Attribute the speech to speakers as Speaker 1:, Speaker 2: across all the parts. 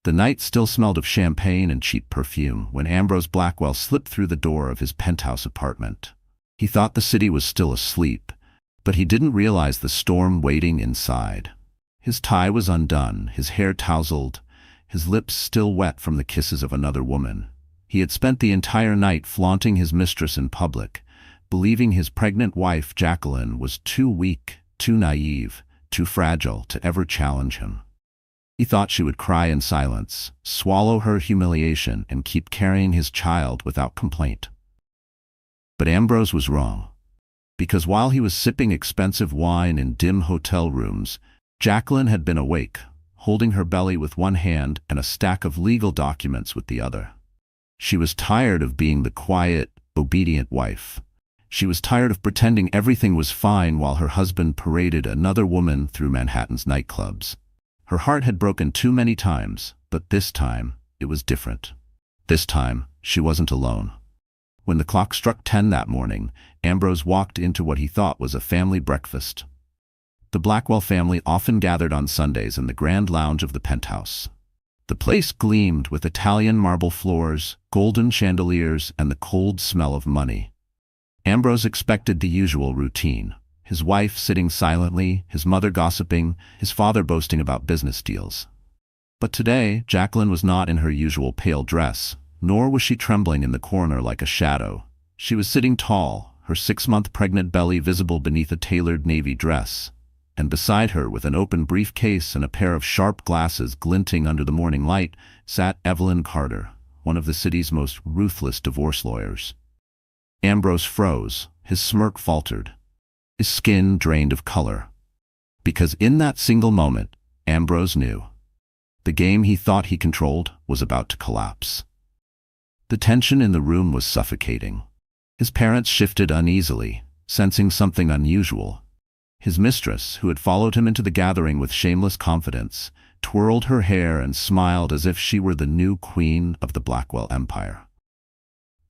Speaker 1: The night still smelled of champagne and cheap perfume when Ambrose Blackwell slipped through the door of his penthouse apartment. He thought the city was still asleep, but he didn't realize the storm waiting inside. His tie was undone, his hair tousled, his lips still wet from the kisses of another woman. He had spent the entire night flaunting his mistress in public, believing his pregnant wife, Jacqueline, was too weak, too naive, too fragile to ever challenge him. He thought she would cry in silence, swallow her humiliation, and keep carrying his child without complaint. But Ambrose was wrong. Because while he was sipping expensive wine in dim hotel rooms, Jacqueline had been awake, holding her belly with one hand and a stack of legal documents with the other. She was tired of being the quiet, obedient wife. She was tired of pretending everything was fine while her husband paraded another woman through Manhattan's nightclubs. Her heart had broken too many times, but this time, it was different. This time, she wasn't alone. When the clock struck 10 that morning, Ambrose walked into what he thought was a family breakfast. The Blackwell family often gathered on Sundays in the grand lounge of the penthouse. The place gleamed with Italian marble floors, golden chandeliers, and the cold smell of money. Ambrose expected the usual routine. His wife sitting silently, his mother gossiping, his father boasting about business deals. But today, Jacqueline was not in her usual pale dress, nor was she trembling in the corner like a shadow. She was sitting tall, her 6-month pregnant belly visible beneath a tailored navy dress, and beside her, with an open briefcase and a pair of sharp glasses glinting under the morning light, sat Evelyn Carter, one of the city's most ruthless divorce lawyers. Ambrose froze, his smirk faltered. His skin drained of color. Because in that single moment, Ambrose knew. The game he thought he controlled was about to collapse. The tension in the room was suffocating. His parents shifted uneasily, sensing something unusual. His mistress, who had followed him into the gathering with shameless confidence, twirled her hair and smiled as if she were the new queen of the Blackwell Empire.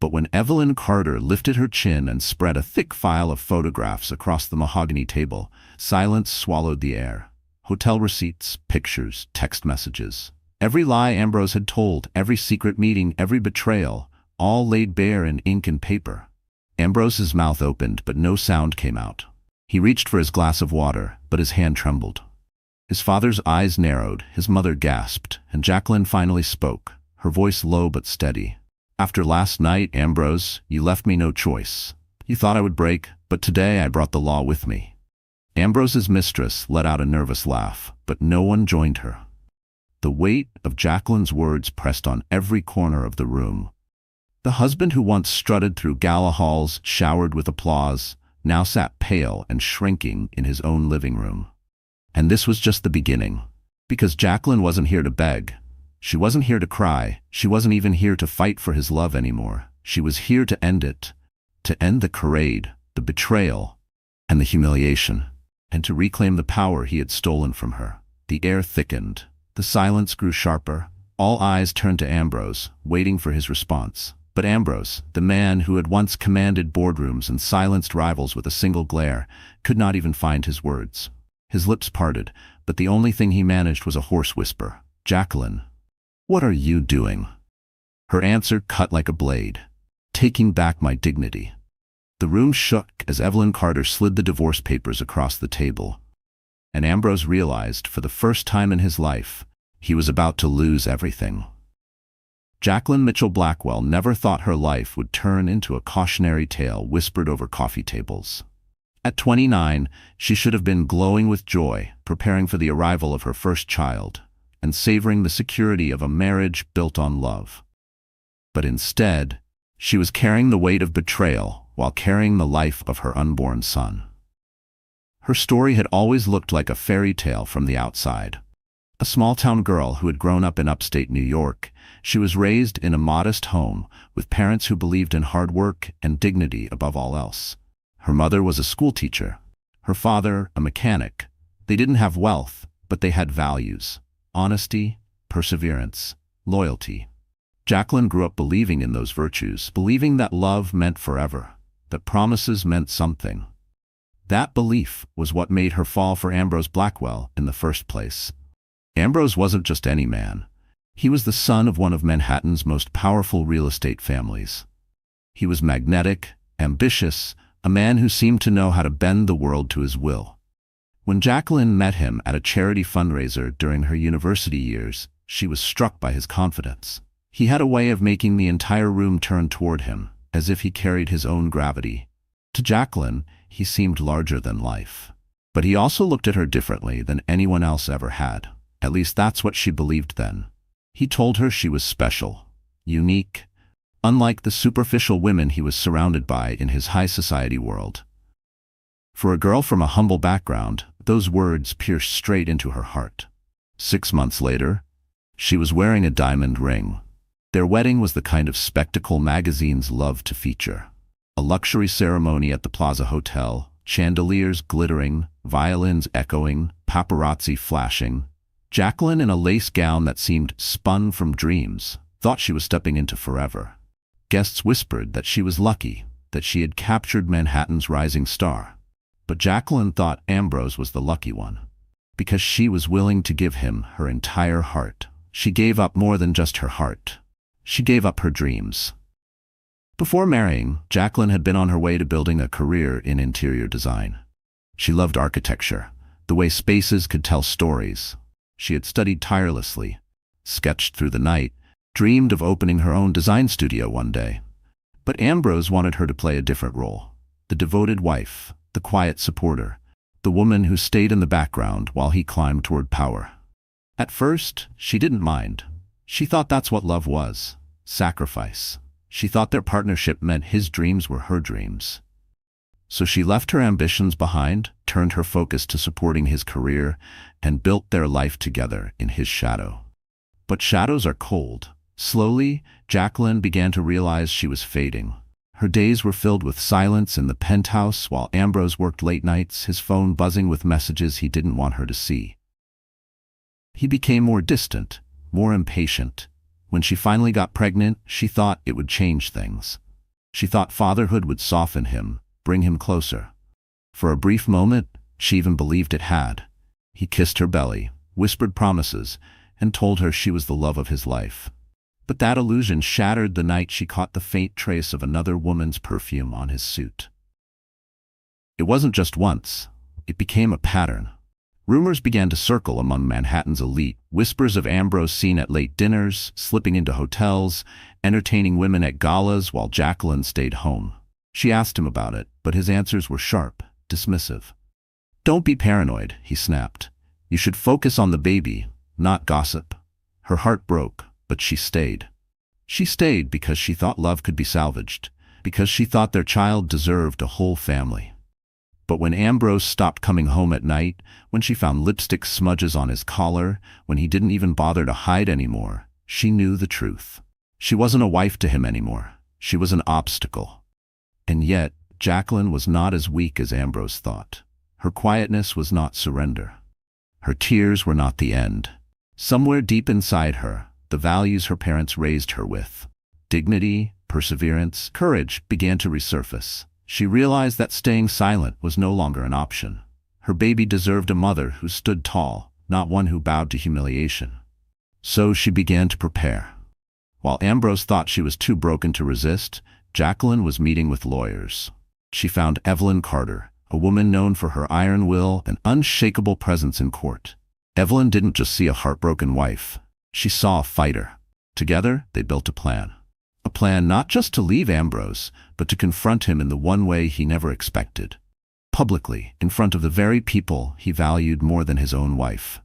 Speaker 1: But when Evelyn Carter lifted her chin and spread a thick file of photographs across the mahogany table, silence swallowed the air. Hotel receipts, pictures, text messages. Every lie Ambrose had told, every secret meeting, every betrayal, all laid bare in ink and paper. Ambrose's mouth opened, but no sound came out. He reached for his glass of water, but his hand trembled. His father's eyes narrowed, his mother gasped, and Jacqueline finally spoke, her voice low but steady. "After last night, Ambrose, you left me no choice. You thought I would break, but today I brought the law with me." Ambrose's mistress let out a nervous laugh, but no one joined her. The weight of Jacqueline's words pressed on every corner of the room. The husband who once strutted through gala halls, showered with applause, now sat pale and shrinking in his own living room. And this was just the beginning. Because Jacqueline wasn't here to beg. She wasn't here to cry. She wasn't even here to fight for his love anymore. She was here to end it. To end the charade, the betrayal, and the humiliation. And to reclaim the power he had stolen from her. The air thickened. The silence grew sharper. All eyes turned to Ambrose, waiting for his response. But Ambrose, the man who had once commanded boardrooms and silenced rivals with a single glare, could not even find his words. His lips parted, but the only thing he managed was a hoarse whisper. "Jacqueline, what are you doing?" Her answer cut like a blade. "Taking back my dignity." The room shook as Evelyn Carter slid the divorce papers across the table. And Ambrose realized, for the first time in his life, he was about to lose everything. Jacqueline Mitchell Blackwell never thought her life would turn into a cautionary tale whispered over coffee tables. At 29, she should have been glowing with joy, preparing for the arrival of her first child, and savoring the security of a marriage built on love. But instead, she was carrying the weight of betrayal while carrying the life of her unborn son. Her story had always looked like a fairy tale from the outside. A small-town girl who had grown up in upstate New York, she was raised in a modest home with parents who believed in hard work and dignity above all else. Her mother was a schoolteacher, her father a mechanic. They didn't have wealth, but they had values: honesty, perseverance, loyalty. Jacqueline grew up believing in those virtues, believing that love meant forever, that promises meant something. That belief was what made her fall for Ambrose Blackwell in the first place. Ambrose wasn't just any man. He was the son of one of Manhattan's most powerful real estate families. He was magnetic, ambitious, a man who seemed to know how to bend the world to his will. When Jacqueline met him at a charity fundraiser during her university years, she was struck by his confidence. He had a way of making the entire room turn toward him, as if he carried his own gravity. To Jacqueline, he seemed larger than life. But he also looked at her differently than anyone else ever had. At least that's what she believed then. He told her she was special, unique, unlike the superficial women he was surrounded by in his high society world. For a girl from a humble background, those words pierced straight into her heart. 6 months later, she was wearing a diamond ring. Their wedding was the kind of spectacle magazines love to feature. A luxury ceremony at the Plaza Hotel, chandeliers glittering, violins echoing, paparazzi flashing. Jacqueline, in a lace gown that seemed spun from dreams, thought she was stepping into forever. Guests whispered that she was lucky, that she had captured Manhattan's rising star. But Jacqueline thought Ambrose was the lucky one, because she was willing to give him her entire heart. She gave up more than just her heart. She gave up her dreams. Before marrying, Jacqueline had been on her way to building a career in interior design. She loved architecture, the way spaces could tell stories. She had studied tirelessly, sketched through the night, dreamed of opening her own design studio one day. But Ambrose wanted her to play a different role. The devoted wife, the quiet supporter, the woman who stayed in the background while he climbed toward power. At first, she didn't mind. She thought that's what love was, sacrifice. She thought their partnership meant his dreams were her dreams. So she left her ambitions behind, turned her focus to supporting his career, and built their life together in his shadow. But shadows are cold. Slowly, Jacqueline began to realize she was fading. Her days were filled with silence in the penthouse while Ambrose worked late nights, his phone buzzing with messages he didn't want her to see. He became more distant, more impatient. When she finally got pregnant, she thought it would change things. She thought fatherhood would soften him, bring him closer. For a brief moment, she even believed it had. He kissed her belly, whispered promises, and told her she was the love of his life. But that illusion shattered the night she caught the faint trace of another woman's perfume on his suit. It wasn't just once. It became a pattern. Rumors began to circle among Manhattan's elite, whispers of Ambrose seen at late dinners, slipping into hotels, entertaining women at galas while Jacqueline stayed home. She asked him about it, but his answers were sharp, dismissive. "Don't be paranoid," he snapped. "You should focus on the baby, not gossip." Her heart broke, but she stayed. She stayed because she thought love could be salvaged, because she thought their child deserved a whole family. But when Ambrose stopped coming home at night, when she found lipstick smudges on his collar, when he didn't even bother to hide anymore, she knew the truth. She wasn't a wife to him anymore. She was an obstacle. And yet, Jacqueline was not as weak as Ambrose thought. Her quietness was not surrender. Her tears were not the end. Somewhere deep inside her, the values her parents raised her with, dignity, perseverance, courage, began to resurface. She realized that staying silent was no longer an option. Her baby deserved a mother who stood tall, not one who bowed to humiliation. So she began to prepare. While Ambrose thought she was too broken to resist, Jacqueline was meeting with lawyers. She found Evelyn Carter, a woman known for her iron will and unshakable presence in court. Evelyn didn't just see a heartbroken wife. She saw a fighter. Together, they built a plan. A plan not just to leave Ambrose, but to confront him in the one way he never expected. Publicly, in front of the very people he valued more than his own wife.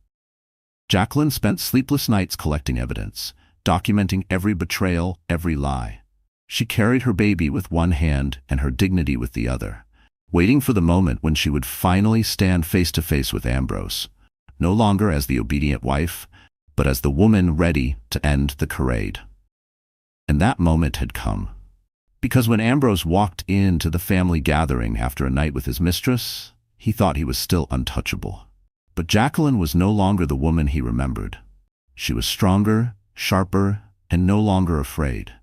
Speaker 1: Jacqueline spent sleepless nights collecting evidence, documenting every betrayal, every lie. She carried her baby with one hand and her dignity with the other, waiting for the moment when she would finally stand face to face with Ambrose, no longer as the obedient wife, but as the woman ready to end the charade. And that moment had come. Because when Ambrose walked into the family gathering after a night with his mistress, he thought he was still untouchable. But Jacqueline was no longer the woman he remembered. She was stronger, sharper, and no longer afraid.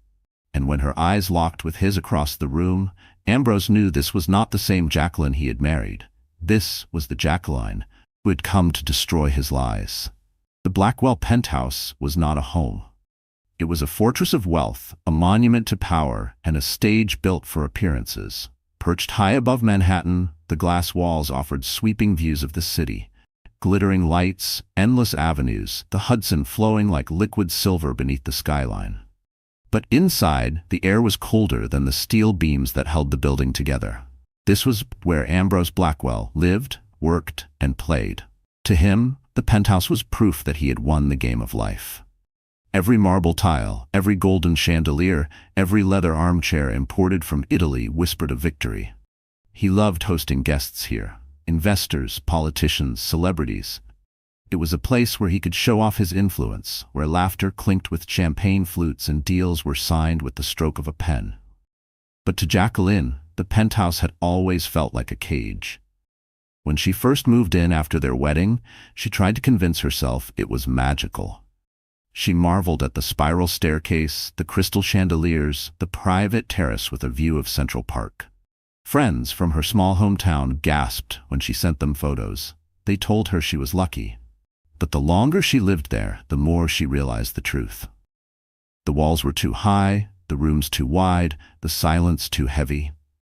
Speaker 1: And when her eyes locked with his across the room, Ambrose knew this was not the same Jacqueline he had married. This was the Jacqueline who had come to destroy his lies. The Blackwell penthouse was not a home. It was a fortress of wealth, a monument to power, and a stage built for appearances. Perched high above Manhattan, the glass walls offered sweeping views of the city. Glittering lights, endless avenues, the Hudson flowing like liquid silver beneath the skyline. But inside, the air was colder than the steel beams that held the building together. This was where Ambrose Blackwell lived, worked, and played. To him, the penthouse was proof that he had won the game of life. Every marble tile, every golden chandelier, every leather armchair imported from Italy whispered of victory. He loved hosting guests here. Investors, politicians, celebrities. It was a place where he could show off his influence, where laughter clinked with champagne flutes and deals were signed with the stroke of a pen. But to Jacqueline, the penthouse had always felt like a cage. When she first moved in after their wedding, she tried to convince herself it was magical. She marveled at the spiral staircase, the crystal chandeliers, the private terrace with a view of Central Park. Friends from her small hometown gasped when she sent them photos. They told her she was lucky. But the longer she lived there, the more she realized the truth. The walls were too high, the rooms too wide, the silence too heavy.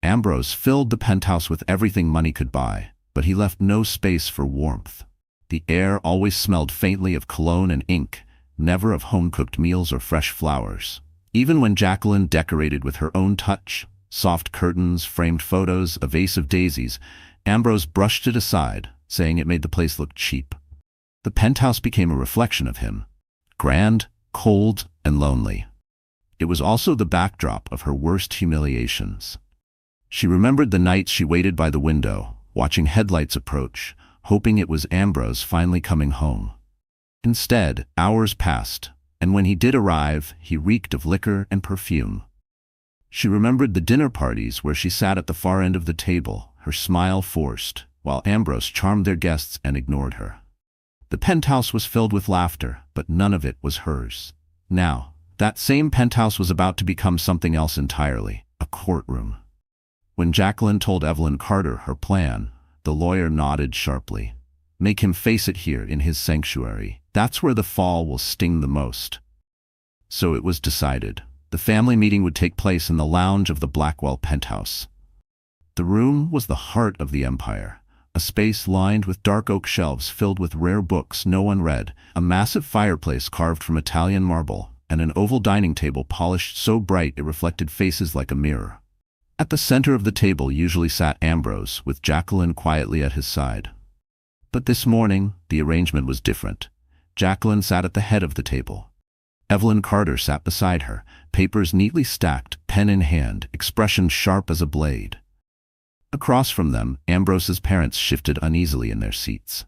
Speaker 1: Ambrose filled the penthouse with everything money could buy, but he left no space for warmth. The air always smelled faintly of cologne and ink, never of home-cooked meals or fresh flowers. Even when Jacqueline decorated with her own touch, soft curtains, framed photos, a vase of daisies, Ambrose brushed it aside, saying it made the place look cheap. The penthouse became a reflection of him, grand, cold, and lonely. It was also the backdrop of her worst humiliations. She remembered the nights she waited by the window, watching headlights approach, hoping it was Ambrose finally coming home. Instead, hours passed, and when he did arrive, he reeked of liquor and perfume. She remembered the dinner parties where she sat at the far end of the table, her smile forced, while Ambrose charmed their guests and ignored her. The penthouse was filled with laughter, but none of it was hers. Now, that same penthouse was about to become something else entirely, a courtroom. When Jacqueline told Evelyn Carter her plan, the lawyer nodded sharply. Make him face it here in his sanctuary. That's where the fall will sting the most. So it was decided. The family meeting would take place in the lounge of the Blackwell penthouse. The room was the heart of the empire, a space lined with dark oak shelves filled with rare books no one read, a massive fireplace carved from Italian marble, and an oval dining table polished so bright it reflected faces like a mirror. At the center of the table usually sat Ambrose, with Jacqueline quietly at his side. But this morning, the arrangement was different. Jacqueline sat at the head of the table. Evelyn Carter sat beside her, papers neatly stacked, pen in hand, expression sharp as a blade. Across from them, Ambrose's parents shifted uneasily in their seats.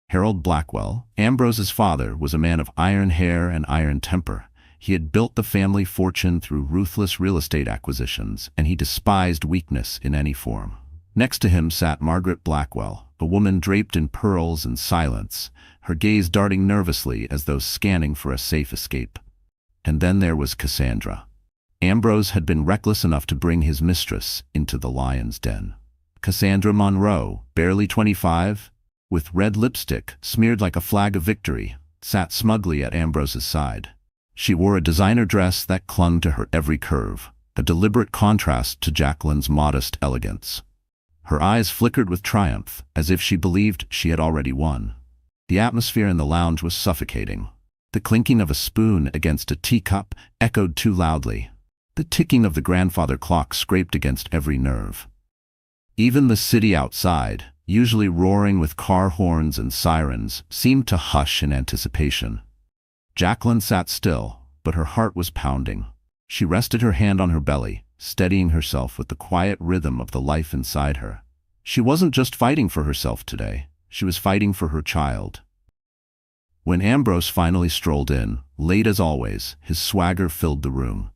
Speaker 1: Harold Blackwell, Ambrose's father, was a man of iron hair and iron temper. He had built the family fortune through ruthless real estate acquisitions, and he despised weakness in any form. Next to him sat Margaret Blackwell, a woman draped in pearls and silence, her gaze darting nervously as though scanning for a safe escape. And then there was Cassandra. Ambrose had been reckless enough to bring his mistress into the lion's den. Cassandra Monroe, barely 25, with red lipstick smeared like a flag of victory, sat smugly at Ambrose's side. She wore a designer dress that clung to her every curve, a deliberate contrast to Jacqueline's modest elegance. Her eyes flickered with triumph, as if she believed she had already won. The atmosphere in the lounge was suffocating. The clinking of a spoon against a teacup echoed too loudly. The ticking of the grandfather clock scraped against every nerve. Even the city outside, usually roaring with car horns and sirens, seemed to hush in anticipation. Jacqueline sat still, but her heart was pounding. She rested her hand on her belly, steadying herself with the quiet rhythm of the life inside her. She wasn't just fighting for herself today, she was fighting for her child. When Ambrose finally strolled in, late as always, his swagger filled the room.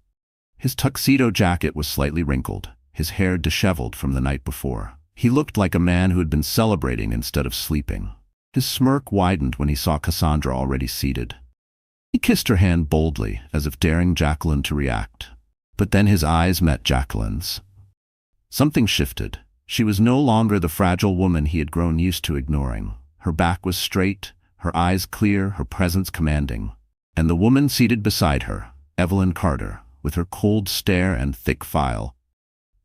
Speaker 1: His tuxedo jacket was slightly wrinkled, his hair disheveled from the night before. He looked like a man who had been celebrating instead of sleeping. His smirk widened when he saw Cassandra already seated. He kissed her hand boldly, as if daring Jacqueline to react. But then his eyes met Jacqueline's. Something shifted. She was no longer the fragile woman he had grown used to ignoring. Her back was straight, her eyes clear, her presence commanding. And the woman seated beside her, Evelyn Carter, with her cold stare and thick file,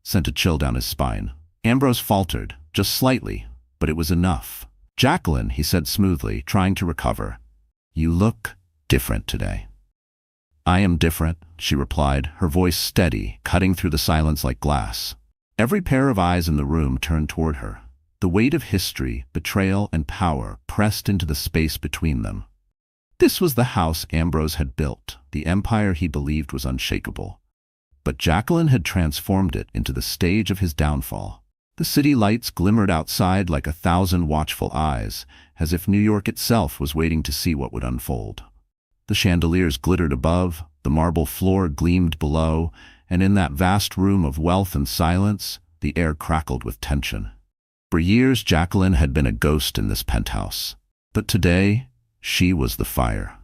Speaker 1: sent a chill down his spine. Ambrose faltered, just slightly, but it was enough. "Jacqueline," he said smoothly, trying to recover. "You look different today." "I am different," she replied, her voice steady, cutting through the silence like glass. Every pair of eyes in the room turned toward her. The weight of history, betrayal, and power pressed into the space between them. This was the house Ambrose had built, the empire he believed was unshakable. But Jacqueline had transformed it into the stage of his downfall. The city lights glimmered outside like 1,000 watchful eyes, as if New York itself was waiting to see what would unfold. The chandeliers glittered above, the marble floor gleamed below, and in that vast room of wealth and silence, the air crackled with tension. For years, Jacqueline had been a ghost in this penthouse. But today, she was the fire.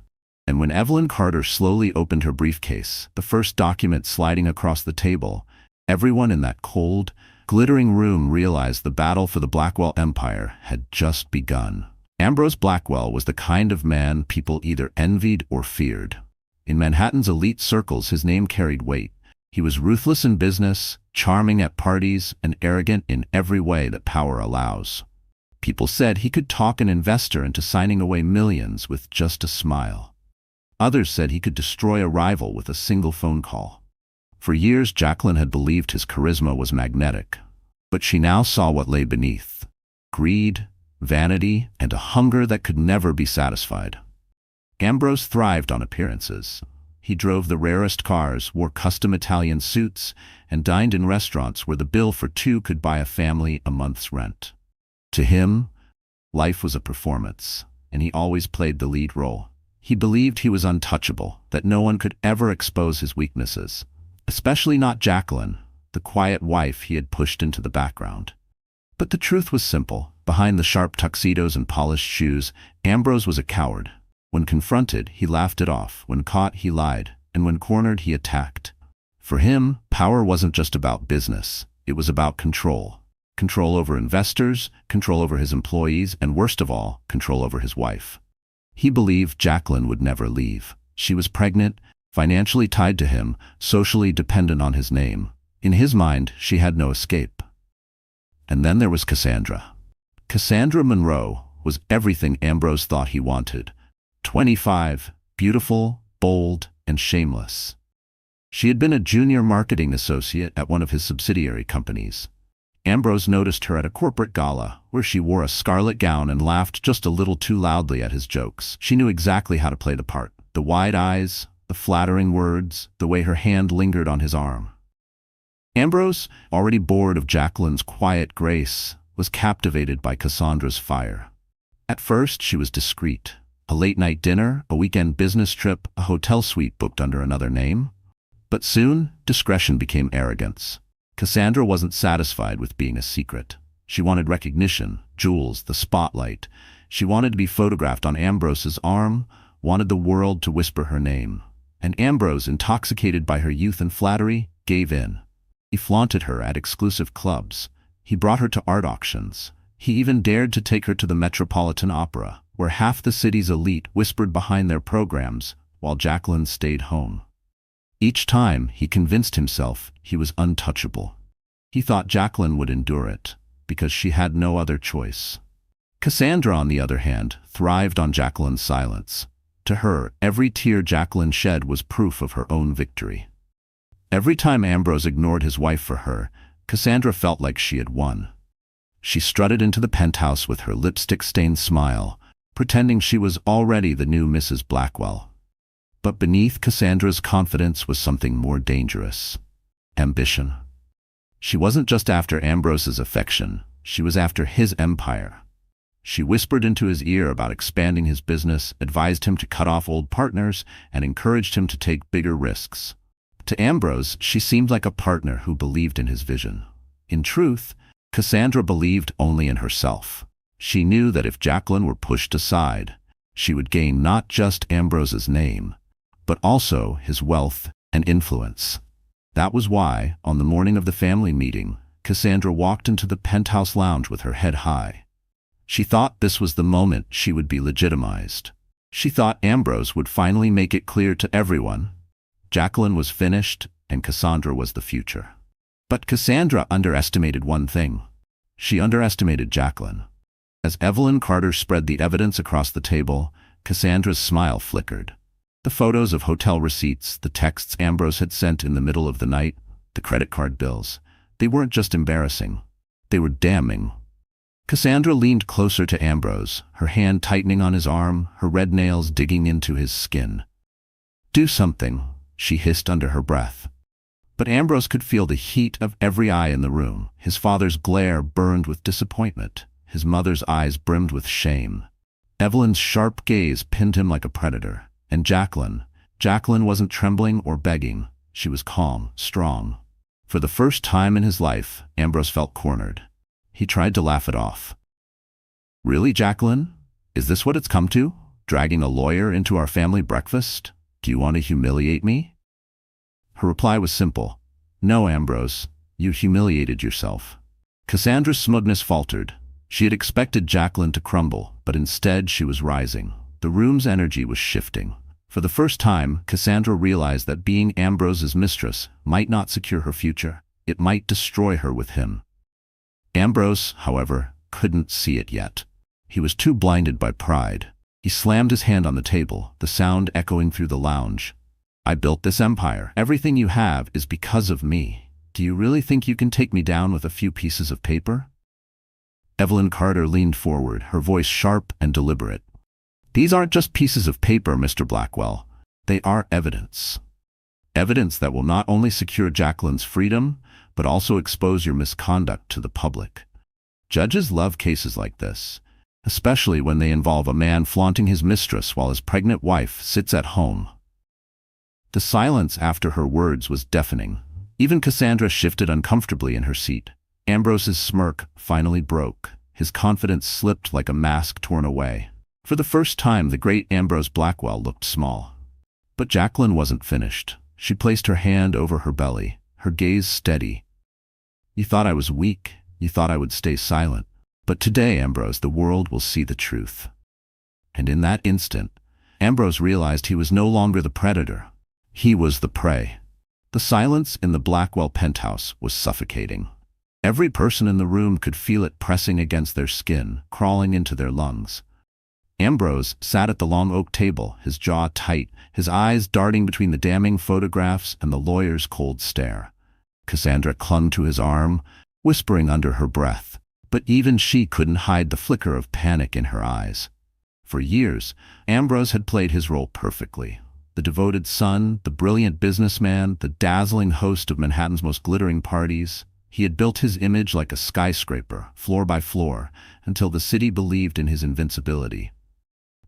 Speaker 1: And when Evelyn Carter slowly opened her briefcase, the first document sliding across the table, everyone in that cold, glittering room realized the battle for the Blackwell Empire had just begun. Ambrose Blackwell was the kind of man people either envied or feared. In Manhattan's elite circles, his name carried weight. He was ruthless in business, charming at parties, and arrogant in every way that power allows. People said he could talk an investor into signing away millions with just a smile. Others said he could destroy a rival with a single phone call. For years, Jacqueline had believed his charisma was magnetic, but she now saw what lay beneath: greed, vanity, and a hunger that could never be satisfied. Ambrose thrived on appearances. He drove the rarest cars, wore custom Italian suits, and dined in restaurants where the bill for two could buy a family a month's rent. To him, life was a performance, and he always played the lead role. He believed he was untouchable, that no one could ever expose his weaknesses, especially not Jacqueline, the quiet wife he had pushed into the background. But the truth was simple. Behind the sharp tuxedos and polished shoes, Ambrose was a coward. When confronted, he laughed it off. When caught, he lied. And when cornered, he attacked. For him, power wasn't just about business. It was about control. Control over investors, control over his employees, and worst of all, control over his wife. He believed Jacqueline would never leave. She was pregnant, financially tied to him, socially dependent on his name. In his mind, she had no escape. And then there was Cassandra. Cassandra Monroe was everything Ambrose thought he wanted. 25, beautiful, bold, and shameless. She had been a junior marketing associate at one of his subsidiary companies. Ambrose noticed her at a corporate gala, where she wore a scarlet gown and laughed just a little too loudly at his jokes. She knew exactly how to play the part. The wide eyes, the flattering words, the way her hand lingered on his arm. Ambrose, already bored of Jacqueline's quiet grace, was captivated by Cassandra's fire. At first, she was discreet. A late-night dinner, a weekend business trip, a hotel suite booked under another name. But soon, discretion became arrogance. Cassandra wasn't satisfied with being a secret. She wanted recognition, jewels, the spotlight. She wanted to be photographed on Ambrose's arm, wanted the world to whisper her name. And Ambrose, intoxicated by her youth and flattery, gave in. He flaunted her at exclusive clubs. He brought her to art auctions. He even dared to take her to the Metropolitan Opera, where half the city's elite whispered behind their programs while Jacqueline stayed home. Each time, he convinced himself he was untouchable. He thought Jacqueline would endure it, because she had no other choice. Cassandra, on the other hand, thrived on Jacqueline's silence. To her, every tear Jacqueline shed was proof of her own victory. Every time Ambrose ignored his wife for her, Cassandra felt like she had won. She strutted into the penthouse with her lipstick-stained smile, pretending she was already the new Mrs. Blackwell. But beneath Cassandra's confidence was something more dangerous: ambition. She wasn't just after Ambrose's affection, she was after his empire. She whispered into his ear about expanding his business, advised him to cut off old partners, and encouraged him to take bigger risks. To Ambrose, she seemed like a partner who believed in his vision. In truth, Cassandra believed only in herself. She knew that if Jacqueline were pushed aside, she would gain not just Ambrose's name, but also his wealth and influence. That was why, on the morning of the family meeting, Cassandra walked into the penthouse lounge with her head high. She thought this was the moment she would be legitimized. She thought Ambrose would finally make it clear to everyone. Jacqueline was finished, and Cassandra was the future. But Cassandra underestimated one thing. She underestimated Jacqueline. As Evelyn Carter spread the evidence across the table, Cassandra's smile flickered. The photos of hotel receipts, the texts Ambrose had sent in the middle of the night, the credit card bills, they weren't just embarrassing. They were damning. Cassandra leaned closer to Ambrose, her hand tightening on his arm, her red nails digging into his skin. "Do something," she hissed under her breath. But Ambrose could feel the heat of every eye in the room. His father's glare burned with disappointment. His mother's eyes brimmed with shame. Evelyn's sharp gaze pinned him like a predator. And Jacqueline wasn't trembling or begging. She was calm, strong. For the first time in his life, Ambrose felt cornered. He tried to laugh it off. "Really, Jacqueline? Is this what it's come to? Dragging a lawyer into our family breakfast? Do you want to humiliate me?" Her reply was simple. "No, Ambrose, you humiliated yourself." Cassandra's smugness faltered. She had expected Jacqueline to crumble, but instead she was rising. The room's energy was shifting. For the first time, Cassandra realized that being Ambrose's mistress might not secure her future. It might destroy her with him. Ambrose, however, couldn't see it yet. He was too blinded by pride. He slammed his hand on the table, the sound echoing through the lounge. "I built this empire. Everything you have is because of me. Do you really think you can take me down with a few pieces of paper?" Evelyn Carter leaned forward, her voice sharp and deliberate. "These aren't just pieces of paper, Mr. Blackwell. They are evidence. Evidence that will not only secure Jacqueline's freedom, but also expose your misconduct to the public. Judges love cases like this, especially when they involve a man flaunting his mistress while his pregnant wife sits at home." The silence after her words was deafening. Even Cassandra shifted uncomfortably in her seat. Ambrose's smirk finally broke. His confidence slipped like a mask torn away. For the first time, the great Ambrose Blackwell looked small. But Jacqueline wasn't finished. She placed her hand over her belly, her gaze steady. "You thought I was weak. You thought I would stay silent. But today, Ambrose, the world will see the truth." And in that instant, Ambrose realized he was no longer the predator. He was the prey. The silence in the Blackwell penthouse was suffocating. Every person in the room could feel it pressing against their skin, crawling into their lungs. Ambrose sat at the long oak table, his jaw tight, his eyes darting between the damning photographs and the lawyer's cold stare. Cassandra clung to his arm, whispering under her breath, but even she couldn't hide the flicker of panic in her eyes. For years, Ambrose had played his role perfectly. The devoted son, the brilliant businessman, the dazzling host of Manhattan's most glittering parties. He had built his image like a skyscraper, floor by floor, until the city believed in his invincibility.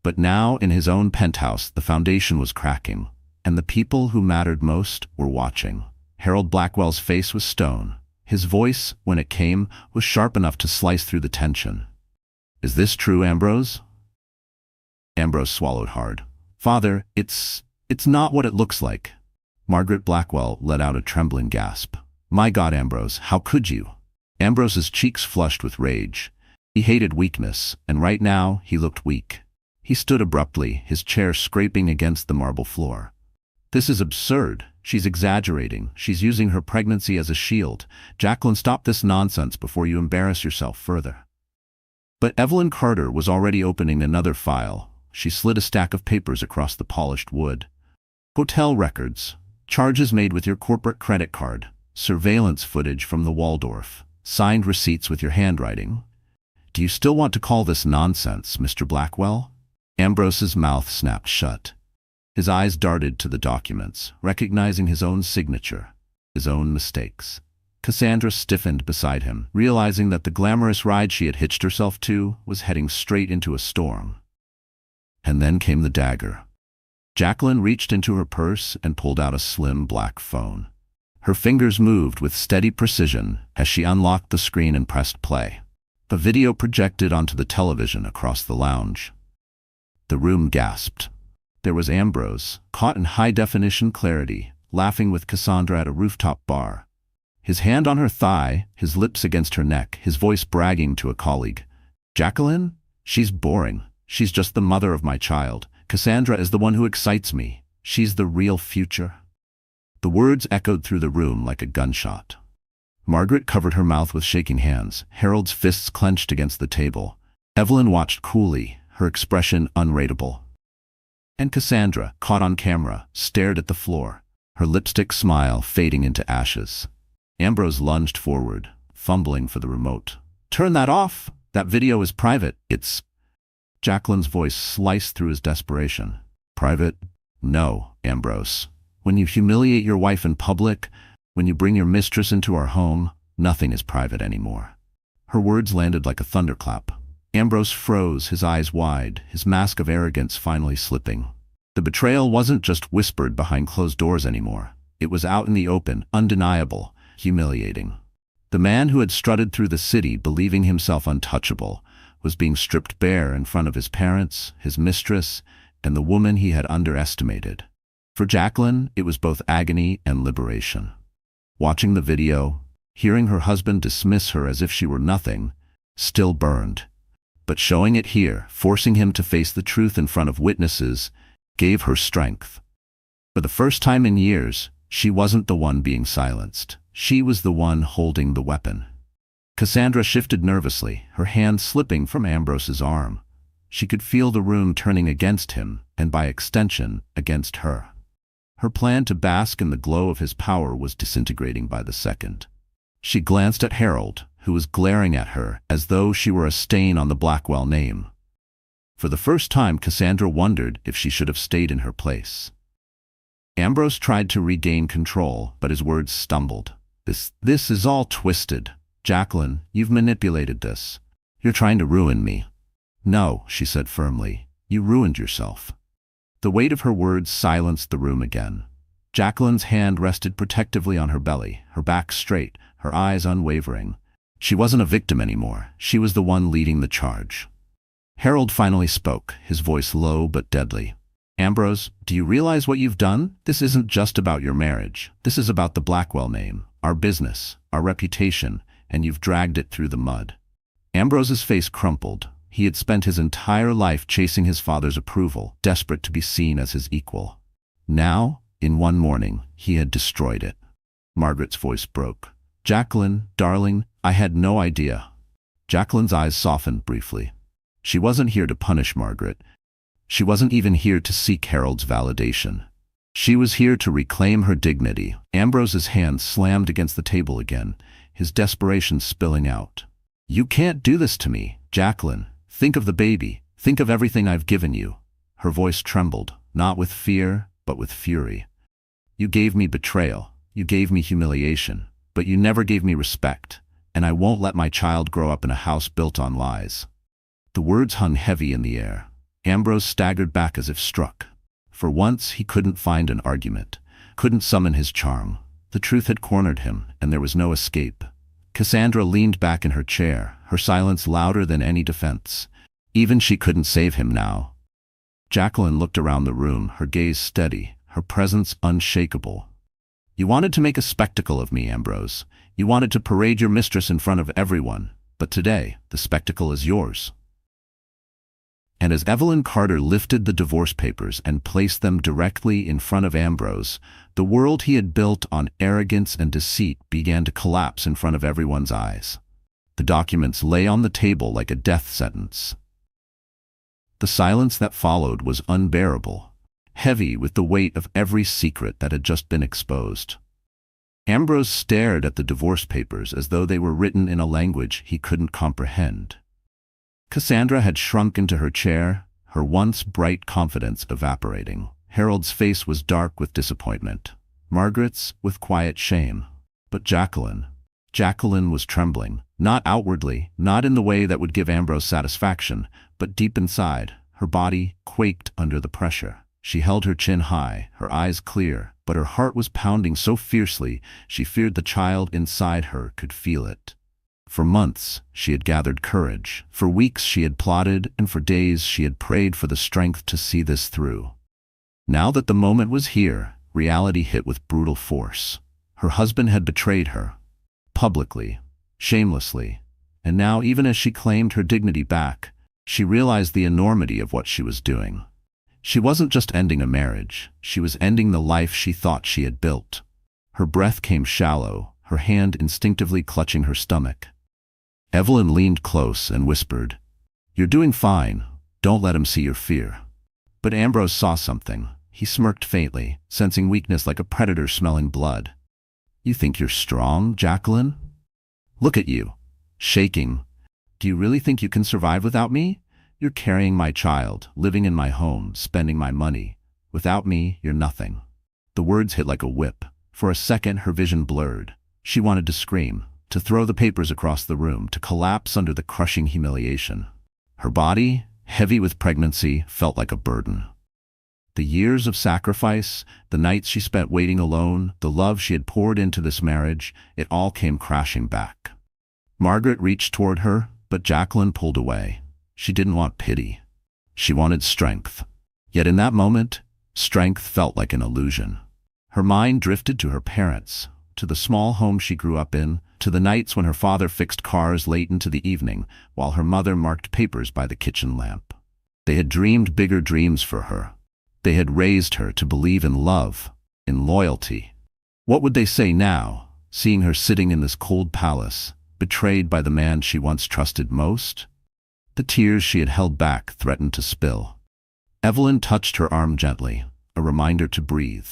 Speaker 1: But now, in his own penthouse, the foundation was cracking, and the people who mattered most were watching. Harold Blackwell's face was stone. His voice, when it came, was sharp enough to slice through the tension. "Is this true, Ambrose?" Ambrose swallowed hard. "Father, it's not what it looks like." Margaret Blackwell let out a trembling gasp. "My God, Ambrose, how could you?" Ambrose's cheeks flushed with rage. He hated weakness, and right now he looked weak. He stood abruptly, his chair scraping against the marble floor. "This is absurd. She's exaggerating. She's using her pregnancy as a shield. Jacqueline, stop this nonsense before you embarrass yourself further." But Evelyn Carter was already opening another file. She slid a stack of papers across the polished wood. "Hotel records, charges made with your corporate credit card, surveillance footage from the Waldorf, signed receipts with your handwriting. Do you still want to call this nonsense, Mr. Blackwell?" Ambrose's mouth snapped shut. His eyes darted to the documents, recognizing his own signature, his own mistakes. Cassandra stiffened beside him, realizing that the glamorous ride she had hitched herself to was heading straight into a storm. And then came the dagger. Jacqueline reached into her purse and pulled out a slim black phone. Her fingers moved with steady precision as she unlocked the screen and pressed play. The video projected onto the television across the lounge. The room gasped. There was Ambrose, caught in high-definition clarity, laughing with Cassandra at a rooftop bar. His hand on her thigh, his lips against her neck, his voice bragging to a colleague. Jacqueline? She's boring. She's just the mother of my child. Cassandra is the one who excites me. She's the real future." The words echoed through the room like a gunshot. Margaret covered her mouth with shaking hands, Harold's fists clenched against the table. Evelyn watched coolly, her expression unreadable. And Cassandra, caught on camera, stared at the floor, her lipstick smile fading into ashes. Ambrose lunged forward, fumbling for the remote. "Turn that off! That video is private. It's—" Jacqueline's voice sliced through his desperation. "Private? No, Ambrose. When you humiliate your wife in public, when you bring your mistress into our home, nothing is private anymore." Her words landed like a thunderclap. Ambrose froze, his eyes wide, his mask of arrogance finally slipping. The betrayal wasn't just whispered behind closed doors anymore. It was out in the open, undeniable, humiliating. The man who had strutted through the city believing himself untouchable was being stripped bare in front of his parents, his mistress, and the woman he had underestimated. For Jacqueline, it was both agony and liberation. Watching the video, hearing her husband dismiss her as if she were nothing, still burned. But showing it here, forcing him to face the truth in front of witnesses, gave her strength. For the first time in years, she wasn't the one being silenced. She was the one holding the weapon. Cassandra shifted nervously, her hand slipping from Ambrose's arm. She could feel the room turning against him, and by extension, against her. Her plan to bask in the glow of his power was disintegrating by the second. She glanced at Harold, who was glaring at her as though she were a stain on the Blackwell name. For the first time, Cassandra wondered if she should have stayed in her place. Ambrose tried to regain control, but his words stumbled. This is all twisted. Jacqueline, you've manipulated this. You're trying to ruin me." "No," she said firmly. "You ruined yourself." The weight of her words silenced the room again. Jacqueline's hand rested protectively on her belly, her back straight, her eyes unwavering. She wasn't a victim anymore. She was the one leading the charge. Harold finally spoke, his voice low but deadly. "Ambrose, do you realize what you've done? This isn't just about your marriage. This is about the Blackwell name, our business, our reputation, and you've dragged it through the mud." Ambrose's face crumpled. He had spent his entire life chasing his father's approval, desperate to be seen as his equal. Now, in one morning, he had destroyed it. Margaret's voice broke. "Jacqueline, darling, I had no idea." Jacqueline's eyes softened briefly. She wasn't here to punish Margaret. She wasn't even here to seek Harold's validation. She was here to reclaim her dignity. Ambrose's hand slammed against the table again, his desperation spilling out. "You can't do this to me, Jacqueline. Think of the baby. Think of everything I've given you." Her voice trembled, not with fear, but with fury. "You gave me betrayal. You gave me humiliation. But you never gave me respect. And I won't let my child grow up in a house built on lies." The words hung heavy in the air. Ambrose staggered back as if struck. For once, he couldn't find an argument, couldn't summon his charm. The truth had cornered him, and there was no escape. Cassandra leaned back in her chair, her silence louder than any defense. Even she couldn't save him now. Jacqueline looked around the room, her gaze steady, her presence unshakable. "You wanted to make a spectacle of me, Ambrose. You wanted to parade your mistress in front of everyone. But today, the spectacle is yours." And as Evelyn Carter lifted the divorce papers and placed them directly in front of Ambrose, the world he had built on arrogance and deceit began to collapse in front of everyone's eyes. The documents lay on the table like a death sentence. The silence that followed was unbearable, heavy with the weight of every secret that had just been exposed. Ambrose stared at the divorce papers as though they were written in a language he couldn't comprehend. Cassandra had shrunk into her chair, her once bright confidence evaporating. Harold's face was dark with disappointment, Margaret's with quiet shame. But Jacqueline was trembling, not outwardly, not in the way that would give Ambrose satisfaction, but deep inside. Her body quaked under the pressure. She held her chin high, her eyes clear, but her heart was pounding so fiercely she feared the child inside her could feel it. For months, she had gathered courage. For weeks she had plotted, and for days she had prayed for the strength to see this through. Now that the moment was here, reality hit with brutal force. Her husband had betrayed her. Publicly, shamelessly, And now, even as she claimed her dignity back, she realized the enormity of what she was doing. She wasn't just ending a marriage, she was ending the life she thought she had built. Her breath came shallow, her hand instinctively clutching her stomach. Evelyn leaned close and whispered, "You're doing fine. Don't let him see your fear." But Ambrose saw something. He smirked faintly, sensing weakness like a predator smelling blood. "You think you're strong, Jacqueline? Look at you, shaking. Do you really think you can survive without me? You're carrying my child, living in my home, spending my money. Without me, you're nothing." The words hit like a whip. For a second, her vision blurred. She wanted to scream, to throw the papers across the room, to collapse under the crushing humiliation. Her body, heavy with pregnancy, felt like a burden. The years of sacrifice, the nights she spent waiting alone, the love she had poured into this marriage, it all came crashing back. Margaret reached toward her, but Jacqueline pulled away. She didn't want pity. She wanted strength. Yet in that moment, strength felt like an illusion. Her mind drifted to her parents, to the small home she grew up in, to the nights when her father fixed cars late into the evening, while her mother marked papers by the kitchen lamp. They had dreamed bigger dreams for her. They had raised her to believe in love, in loyalty. What would they say now, seeing her sitting in this cold palace, betrayed by the man she once trusted most? The tears she had held back threatened to spill. Evelyn touched her arm gently, a reminder to breathe.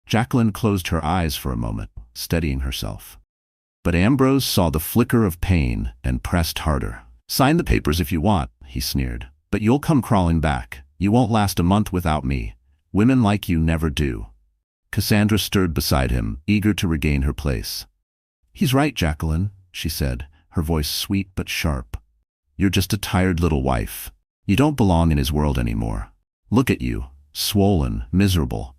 Speaker 1: Jacqueline closed her eyes for a moment, steadying herself. But Ambrose saw the flicker of pain and pressed harder. "Sign the papers if you want," he sneered. "But you'll come crawling back. You won't last a month without me. Women like you never do." Cassandra stirred beside him, eager to regain her place. "He's right, Jacqueline," she said, her voice sweet but sharp. "You're just a tired little wife. You don't belong in his world anymore. Look at you, swollen, miserable.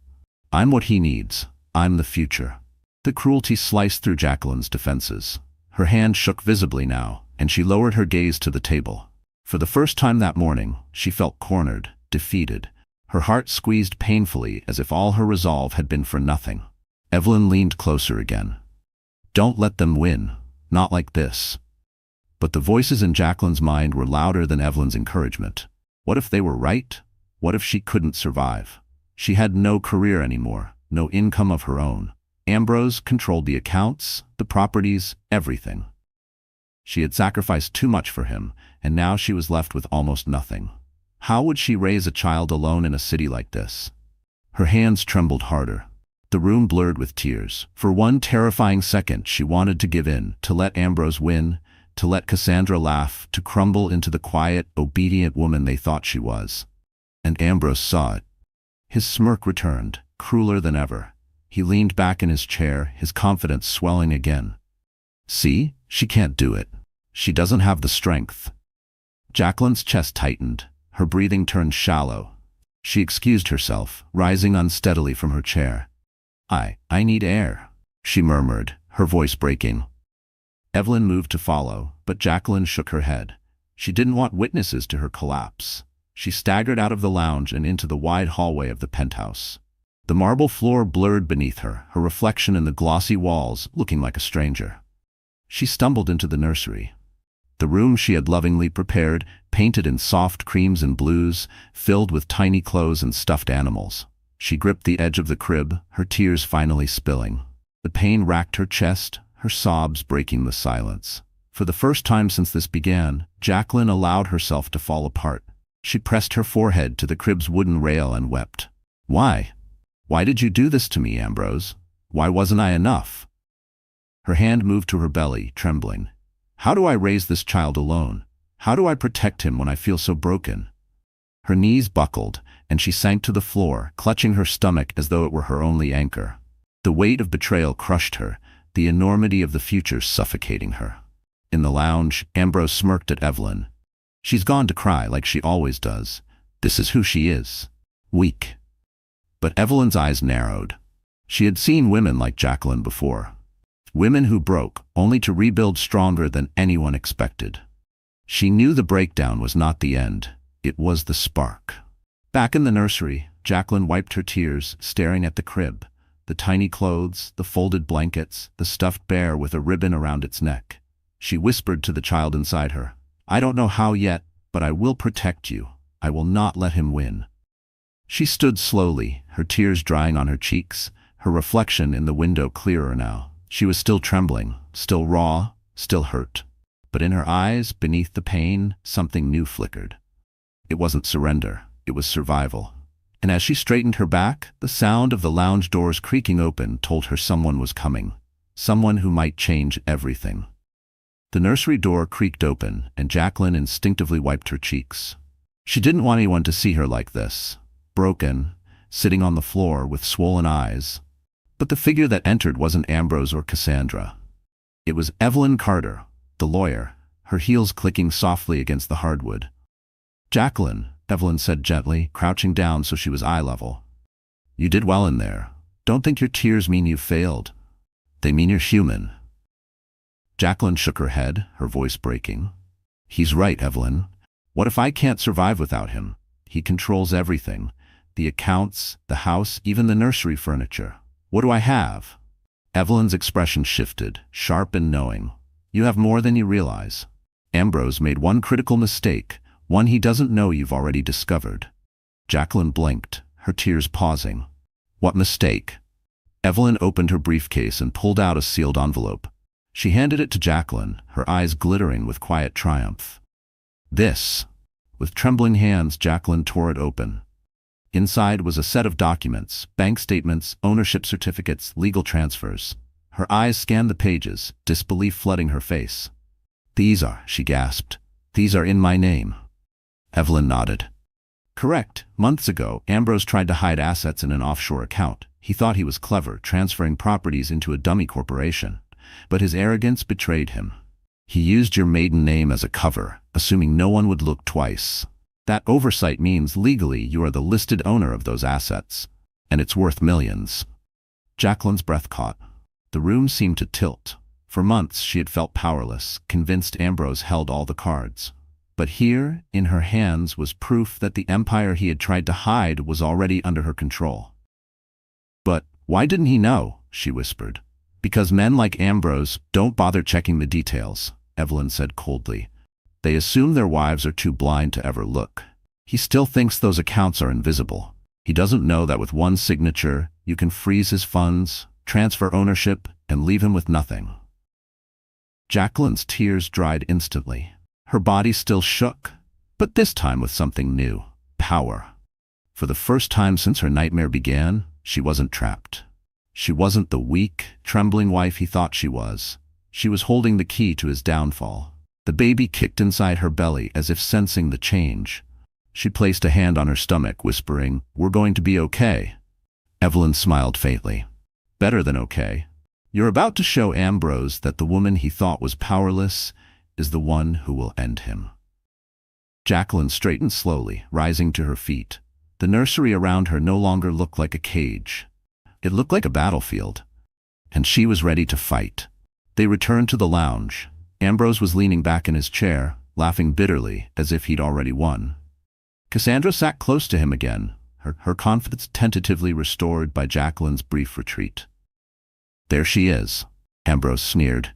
Speaker 1: I'm what he needs. I'm the future." The cruelty sliced through Jacqueline's defenses. Her hand shook visibly now, and she lowered her gaze to the table. For the first time that morning, she felt cornered, defeated. Her heart squeezed painfully as if all her resolve had been for nothing. Evelyn leaned closer again. "Don't let them win. Not like this." But the voices in Jacqueline's mind were louder than Evelyn's encouragement. What if they were right? What if she couldn't survive? She had no career anymore, no income of her own. Ambrose controlled the accounts, the properties, everything. She had sacrificed too much for him, and now she was left with almost nothing. How would she raise a child alone in a city like this? Her hands trembled harder. The room blurred with tears. For one terrifying second she wanted to give in, to let Ambrose win, to let Cassandra laugh, to crumble into the quiet, obedient woman they thought she was. And Ambrose saw it. His smirk returned, crueler than ever. He leaned back in his chair, his confidence swelling again. "See? She can't do it. She doesn't have the strength." Jacqueline's chest tightened. Her breathing turned shallow. She excused herself, rising unsteadily from her chair. I need air," she murmured, her voice breaking. Evelyn moved to follow, but Jacqueline shook her head. She didn't want witnesses to her collapse. She staggered out of the lounge and into the wide hallway of the penthouse. The marble floor blurred beneath her, her reflection in the glossy walls looking like a stranger. She stumbled into the nursery. The room she had lovingly prepared, painted in soft creams and blues, filled with tiny clothes and stuffed animals. She gripped the edge of the crib, her tears finally spilling. The pain racked her chest, her sobs breaking the silence. For the first time since this began, Jacqueline allowed herself to fall apart. She pressed her forehead to the crib's wooden rail and wept. "Why? Why did you do this to me, Ambrose? Why wasn't I enough?" Her hand moved to her belly, trembling. "How do I raise this child alone? How do I protect him when I feel so broken?" Her knees buckled, and she sank to the floor, clutching her stomach as though it were her only anchor. The weight of betrayal crushed her, the enormity of the future suffocating her. In the lounge, Ambrose smirked at Evelyn. "She's gone to cry like she always does. This is who she is. Weak." But Evelyn's eyes narrowed. She had seen women like Jacqueline before. Women who broke, only to rebuild stronger than anyone expected. She knew the breakdown was not the end. It was the spark. Back in the nursery, Jacqueline wiped her tears, staring at the crib. The tiny clothes, the folded blankets, the stuffed bear with a ribbon around its neck. She whispered to the child inside her. I don't know how yet, but I will protect you. I will not let him win. She stood slowly, her tears drying on her cheeks, her reflection in the window clearer now. She was still trembling, still raw, still hurt. But in her eyes, beneath the pain, something new flickered. It wasn't surrender, it was survival. And as she straightened her back, the sound of the lounge doors creaking open told her someone was coming. Someone who might change everything. The nursery door creaked open, and Jacqueline instinctively wiped her cheeks. She didn't want anyone to see her like this, broken, sitting on the floor with swollen eyes. But the figure that entered wasn't Ambrose or Cassandra. It was Evelyn Carter, the lawyer, her heels clicking softly against the hardwood. Jacqueline, Evelyn said gently, crouching down so she was eye level. You did well in there. Don't think your tears mean you failed. They mean you're human. Jacqueline shook her head, her voice breaking. He's right, Evelyn. What if I can't survive without him? He controls everything. The accounts, the house, even the nursery furniture. What do I have? Evelyn's expression shifted, sharp and knowing. You have more than you realize. Ambrose made one critical mistake, one he doesn't know you've already discovered. Jacqueline blinked, her tears pausing. What mistake? Evelyn opened her briefcase and pulled out a sealed envelope. She handed it to Jacqueline, her eyes glittering with quiet triumph. This. With trembling hands, Jacqueline tore it open. Inside was a set of documents, bank statements, ownership certificates, legal transfers. Her eyes scanned the pages, disbelief flooding her face. These are, she gasped. These are in my name. Evelyn nodded. Correct. Months ago, Ambrose tried to hide assets in an offshore account. He thought he was clever, transferring properties into a dummy corporation. But his arrogance betrayed him. He used your maiden name as a cover, assuming no one would look twice. That oversight means legally you are the listed owner of those assets. And it's worth millions. Jacqueline's breath caught. The room seemed to tilt. For months she had felt powerless, convinced Ambrose held all the cards. But here, in her hands, was proof that the empire he had tried to hide was already under her control. But why didn't he know? She whispered. Because men like Ambrose don't bother checking the details, Evelyn said coldly. They assume their wives are too blind to ever look. He still thinks those accounts are invisible. He doesn't know that with one signature, you can freeze his funds, transfer ownership, and leave him with nothing. Jacqueline's tears dried instantly. Her body still shook, but this time with something new, power. For the first time since her nightmare began, she wasn't trapped. She wasn't the weak, trembling wife he thought she was. She was holding the key to his downfall. The baby kicked inside her belly as if sensing the change. She placed a hand on her stomach, whispering, "We're going to be okay." Evelyn smiled faintly. Better than okay. You're about to show Ambrose that the woman he thought was powerless is the one who will end him. Jacqueline straightened slowly, rising to her feet. The nursery around her no longer looked like a cage. It looked like a battlefield. And she was ready to fight. They returned to the lounge. Ambrose was leaning back in his chair, laughing bitterly, as if he'd already won. Cassandra sat close to him again, her confidence tentatively restored by Jacqueline's brief retreat. There she is, Ambrose sneered.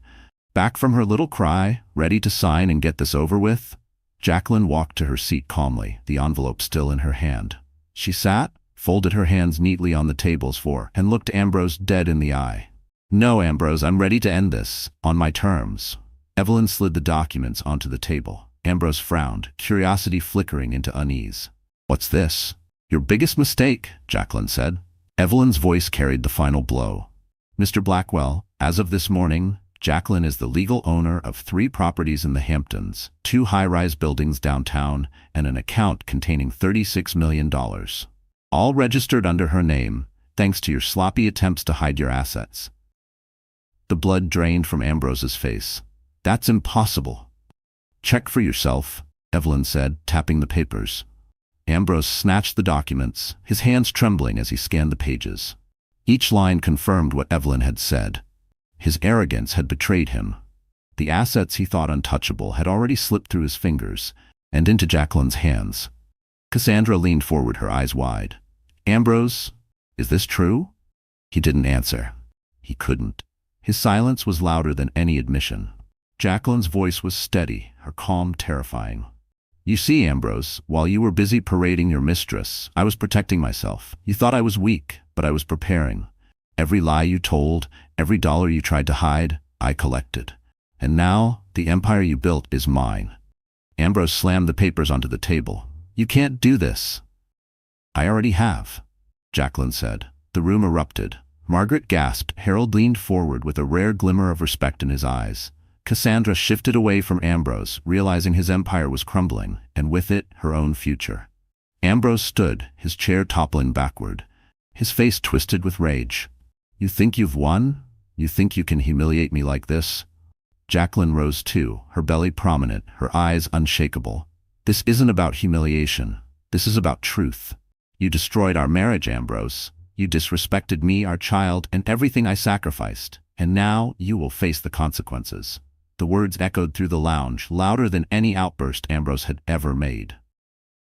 Speaker 1: Back from her little cry, ready to sign and get this over with? Jacqueline walked to her seat calmly, the envelope still in her hand. She sat, folded her hands neatly on the tables and looked Ambrose dead in the eye. No, Ambrose, I'm ready to end this, on my terms. Evelyn slid the documents onto the table. Ambrose frowned, curiosity flickering into unease. What's this? Your biggest mistake, Jacqueline said. Evelyn's voice carried the final blow. Mr. Blackwell, as of this morning, Jacqueline is the legal owner of 3 properties in the Hamptons, 2 high-rise buildings downtown, and an account containing $36 million. All registered under her name, thanks to your sloppy attempts to hide your assets. The blood drained from Ambrose's face. That's impossible. Check for yourself, Evelyn said, tapping the papers. Ambrose snatched the documents, his hands trembling as he scanned the pages. Each line confirmed what Evelyn had said. His arrogance had betrayed him. The assets he thought untouchable had already slipped through his fingers and into Jacqueline's hands. Cassandra leaned forward, her eyes wide. Ambrose, is this true? He didn't answer. He couldn't. His silence was louder than any admission. Jacqueline's voice was steady, her calm terrifying. You see, Ambrose, while you were busy parading your mistress, I was protecting myself. You thought I was weak, but I was preparing. Every lie you told, every dollar you tried to hide, I collected. And now, the empire you built is mine. Ambrose slammed the papers onto the table. You can't do this. I already have, Jacqueline said. The room erupted. Margaret gasped. Harold leaned forward with a rare glimmer of respect in his eyes. Cassandra shifted away from Ambrose, realizing his empire was crumbling, and with it, her own future. Ambrose stood, his chair toppling backward, his face twisted with rage. You think you've won? You think you can humiliate me like this? Jacqueline rose too, her belly prominent, her eyes unshakable. This isn't about humiliation. This is about truth. You destroyed our marriage, Ambrose. You disrespected me, our child, and everything I sacrificed. And now you will face the consequences. The words echoed through the lounge, louder than any outburst Ambrose had ever made.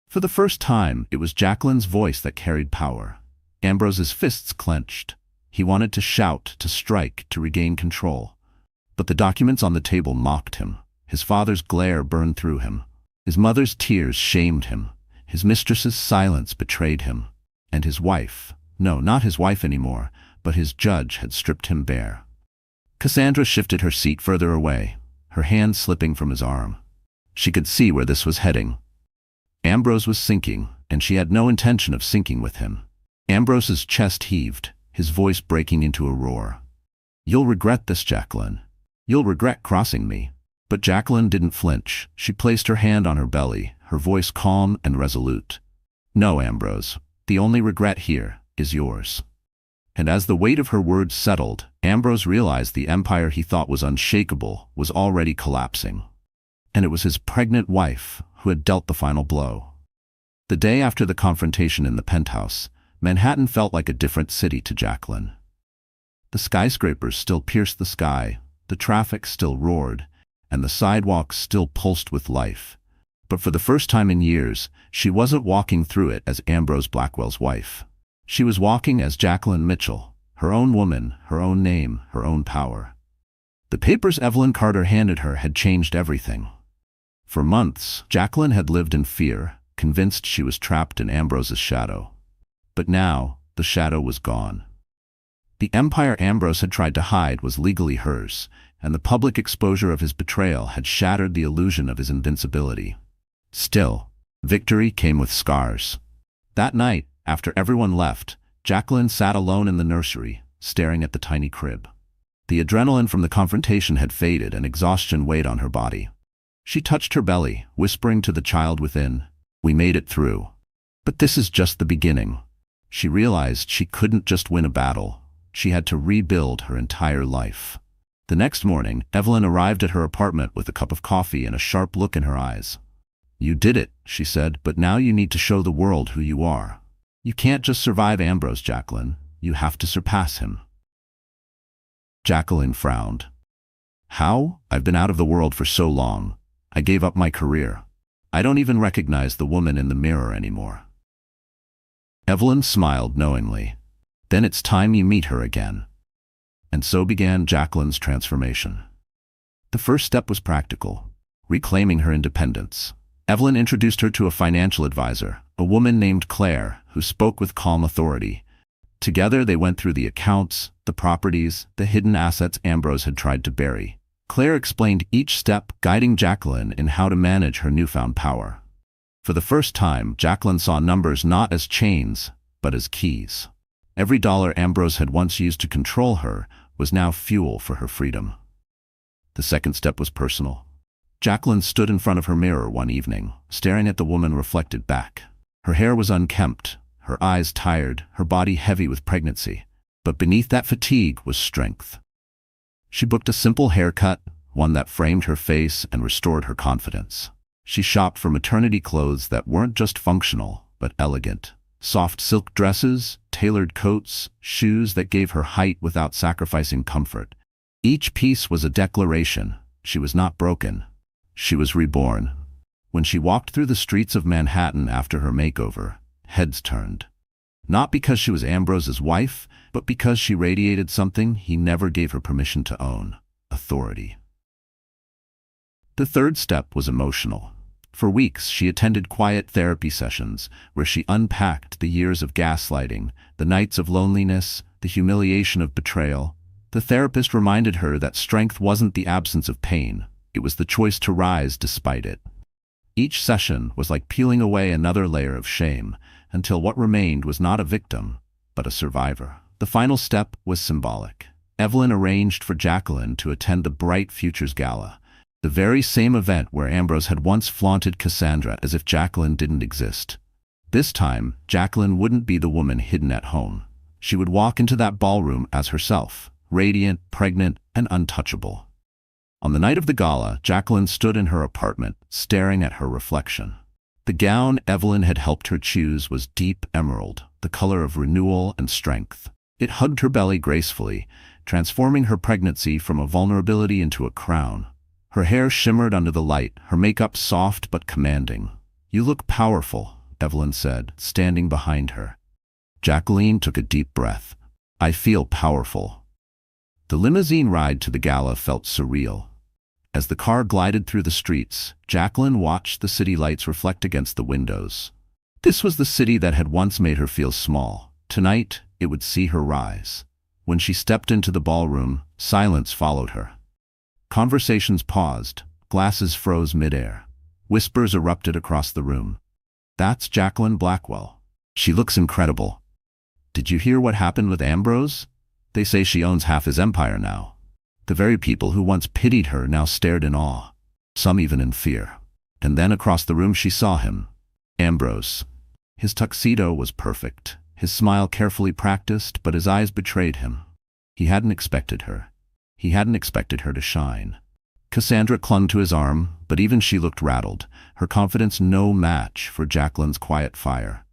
Speaker 1: For the first time, it was Jacqueline's voice that carried power. Ambrose's fists clenched. He wanted to shout, to strike, to regain control. But the documents on the table mocked him. His father's glare burned through him. His mother's tears shamed him. His mistress's silence betrayed him. And his wife, no, not his wife anymore, but his judge had stripped him bare. Cassandra shifted her seat further away, her hand slipping from his arm. She could see where this was heading. Ambrose was sinking, and she had no intention of sinking with him. Ambrose's chest heaved, his voice breaking into a roar. You'll regret this, Jacqueline. You'll regret crossing me. But Jacqueline didn't flinch. She placed her hand on her belly, her voice calm and resolute. No, Ambrose, the only regret here is yours. And as the weight of her words settled, Ambrose realized the empire he thought was unshakable was already collapsing. And it was his pregnant wife who had dealt the final blow. The day after the confrontation in the penthouse, Manhattan felt like a different city to Jacqueline. The skyscrapers still pierced the sky, the traffic still roared, and the sidewalks still pulsed with life. But for the first time in years, she wasn't walking through it as Ambrose Blackwell's wife. She was walking as Jacqueline Mitchell, her own woman, her own name, her own power. The papers Evelyn Carter handed her had changed everything. For months, Jacqueline had lived in fear, convinced she was trapped in Ambrose's shadow. But now, the shadow was gone. The empire Ambrose had tried to hide was legally hers, and the public exposure of his betrayal had shattered the illusion of his invincibility. Still, victory came with scars. That night, after everyone left, Jacqueline sat alone in the nursery, staring at the tiny crib. The adrenaline from the confrontation had faded and exhaustion weighed on her body. She touched her belly, whispering to the child within, "We made it through. But this is just the beginning." She realized she couldn't just win a battle. She had to rebuild her entire life. The next morning, Evelyn arrived at her apartment with a cup of coffee and a sharp look in her eyes. "You did it," she said, "but now you need to show the world who you are. You can't just survive Ambrose, Jacqueline. You have to surpass him." Jacqueline frowned. "How? I've been out of the world for so long. I gave up my career. I don't even recognize the woman in the mirror anymore." Evelyn smiled knowingly. "Then it's time you meet her again." And so began Jacqueline's transformation. The first step was practical, reclaiming her independence. Evelyn introduced her to a financial advisor, a woman named Claire, who spoke with calm authority. Together they went through the accounts, the properties, the hidden assets Ambrose had tried to bury. Claire explained each step, guiding Jacqueline in how to manage her newfound power. For the first time, Jacqueline saw numbers not as chains, but as keys. Every dollar Ambrose had once used to control her was now fuel for her freedom. The second step was personal. Jacqueline stood in front of her mirror one evening, staring at the woman reflected back. Her hair was unkempt, her eyes tired, her body heavy with pregnancy. But beneath that fatigue was strength. She booked a simple haircut, one that framed her face and restored her confidence. She shopped for maternity clothes that weren't just functional, but elegant. Soft silk dresses, tailored coats, shoes that gave her height without sacrificing comfort. Each piece was a declaration. She was not broken. She was reborn. When she walked through the streets of Manhattan after her makeover, heads turned. Not because she was Ambrose's wife, but because she radiated something he never gave her permission to own: authority. The third step was emotional. For weeks, she attended quiet therapy sessions where she unpacked the years of gaslighting, the nights of loneliness, the humiliation of betrayal. The therapist reminded her that strength wasn't the absence of pain, it was the choice to rise despite it. Each session was like peeling away another layer of shame, until what remained was not a victim, but a survivor. The final step was symbolic. Evelyn arranged for Jacqueline to attend the Bright Futures Gala, the very same event where Ambrose had once flaunted Cassandra as if Jacqueline didn't exist. This time, Jacqueline wouldn't be the woman hidden at home. She would walk into that ballroom as herself, radiant, pregnant, and untouchable. On the night of the gala, Jacqueline stood in her apartment, staring at her reflection. The gown Evelyn had helped her choose was deep emerald, the color of renewal and strength. It hugged her belly gracefully, transforming her pregnancy from a vulnerability into a crown. Her hair shimmered under the light, her makeup soft but commanding. "You look powerful," Evelyn said, standing behind her. Jacqueline took a deep breath. "I feel powerful." The limousine ride to the gala felt surreal. As the car glided through the streets, Jacqueline watched the city lights reflect against the windows. This was the city that had once made her feel small. Tonight, it would see her rise. When she stepped into the ballroom, silence followed her. Conversations paused, glasses froze midair. Whispers erupted across the room. "That's Jacqueline Blackwell. She looks incredible. Did you hear what happened with Ambrose? They say she owns half his empire now." The very people who once pitied her now stared in awe, some even in fear. And then across the room she saw him, Ambrose. His tuxedo was perfect, his smile carefully practiced, but his eyes betrayed him. He hadn't expected her. He hadn't expected her to shine. Cassandra clung to his arm, but even she looked rattled, her confidence no match for Jacqueline's quiet fire.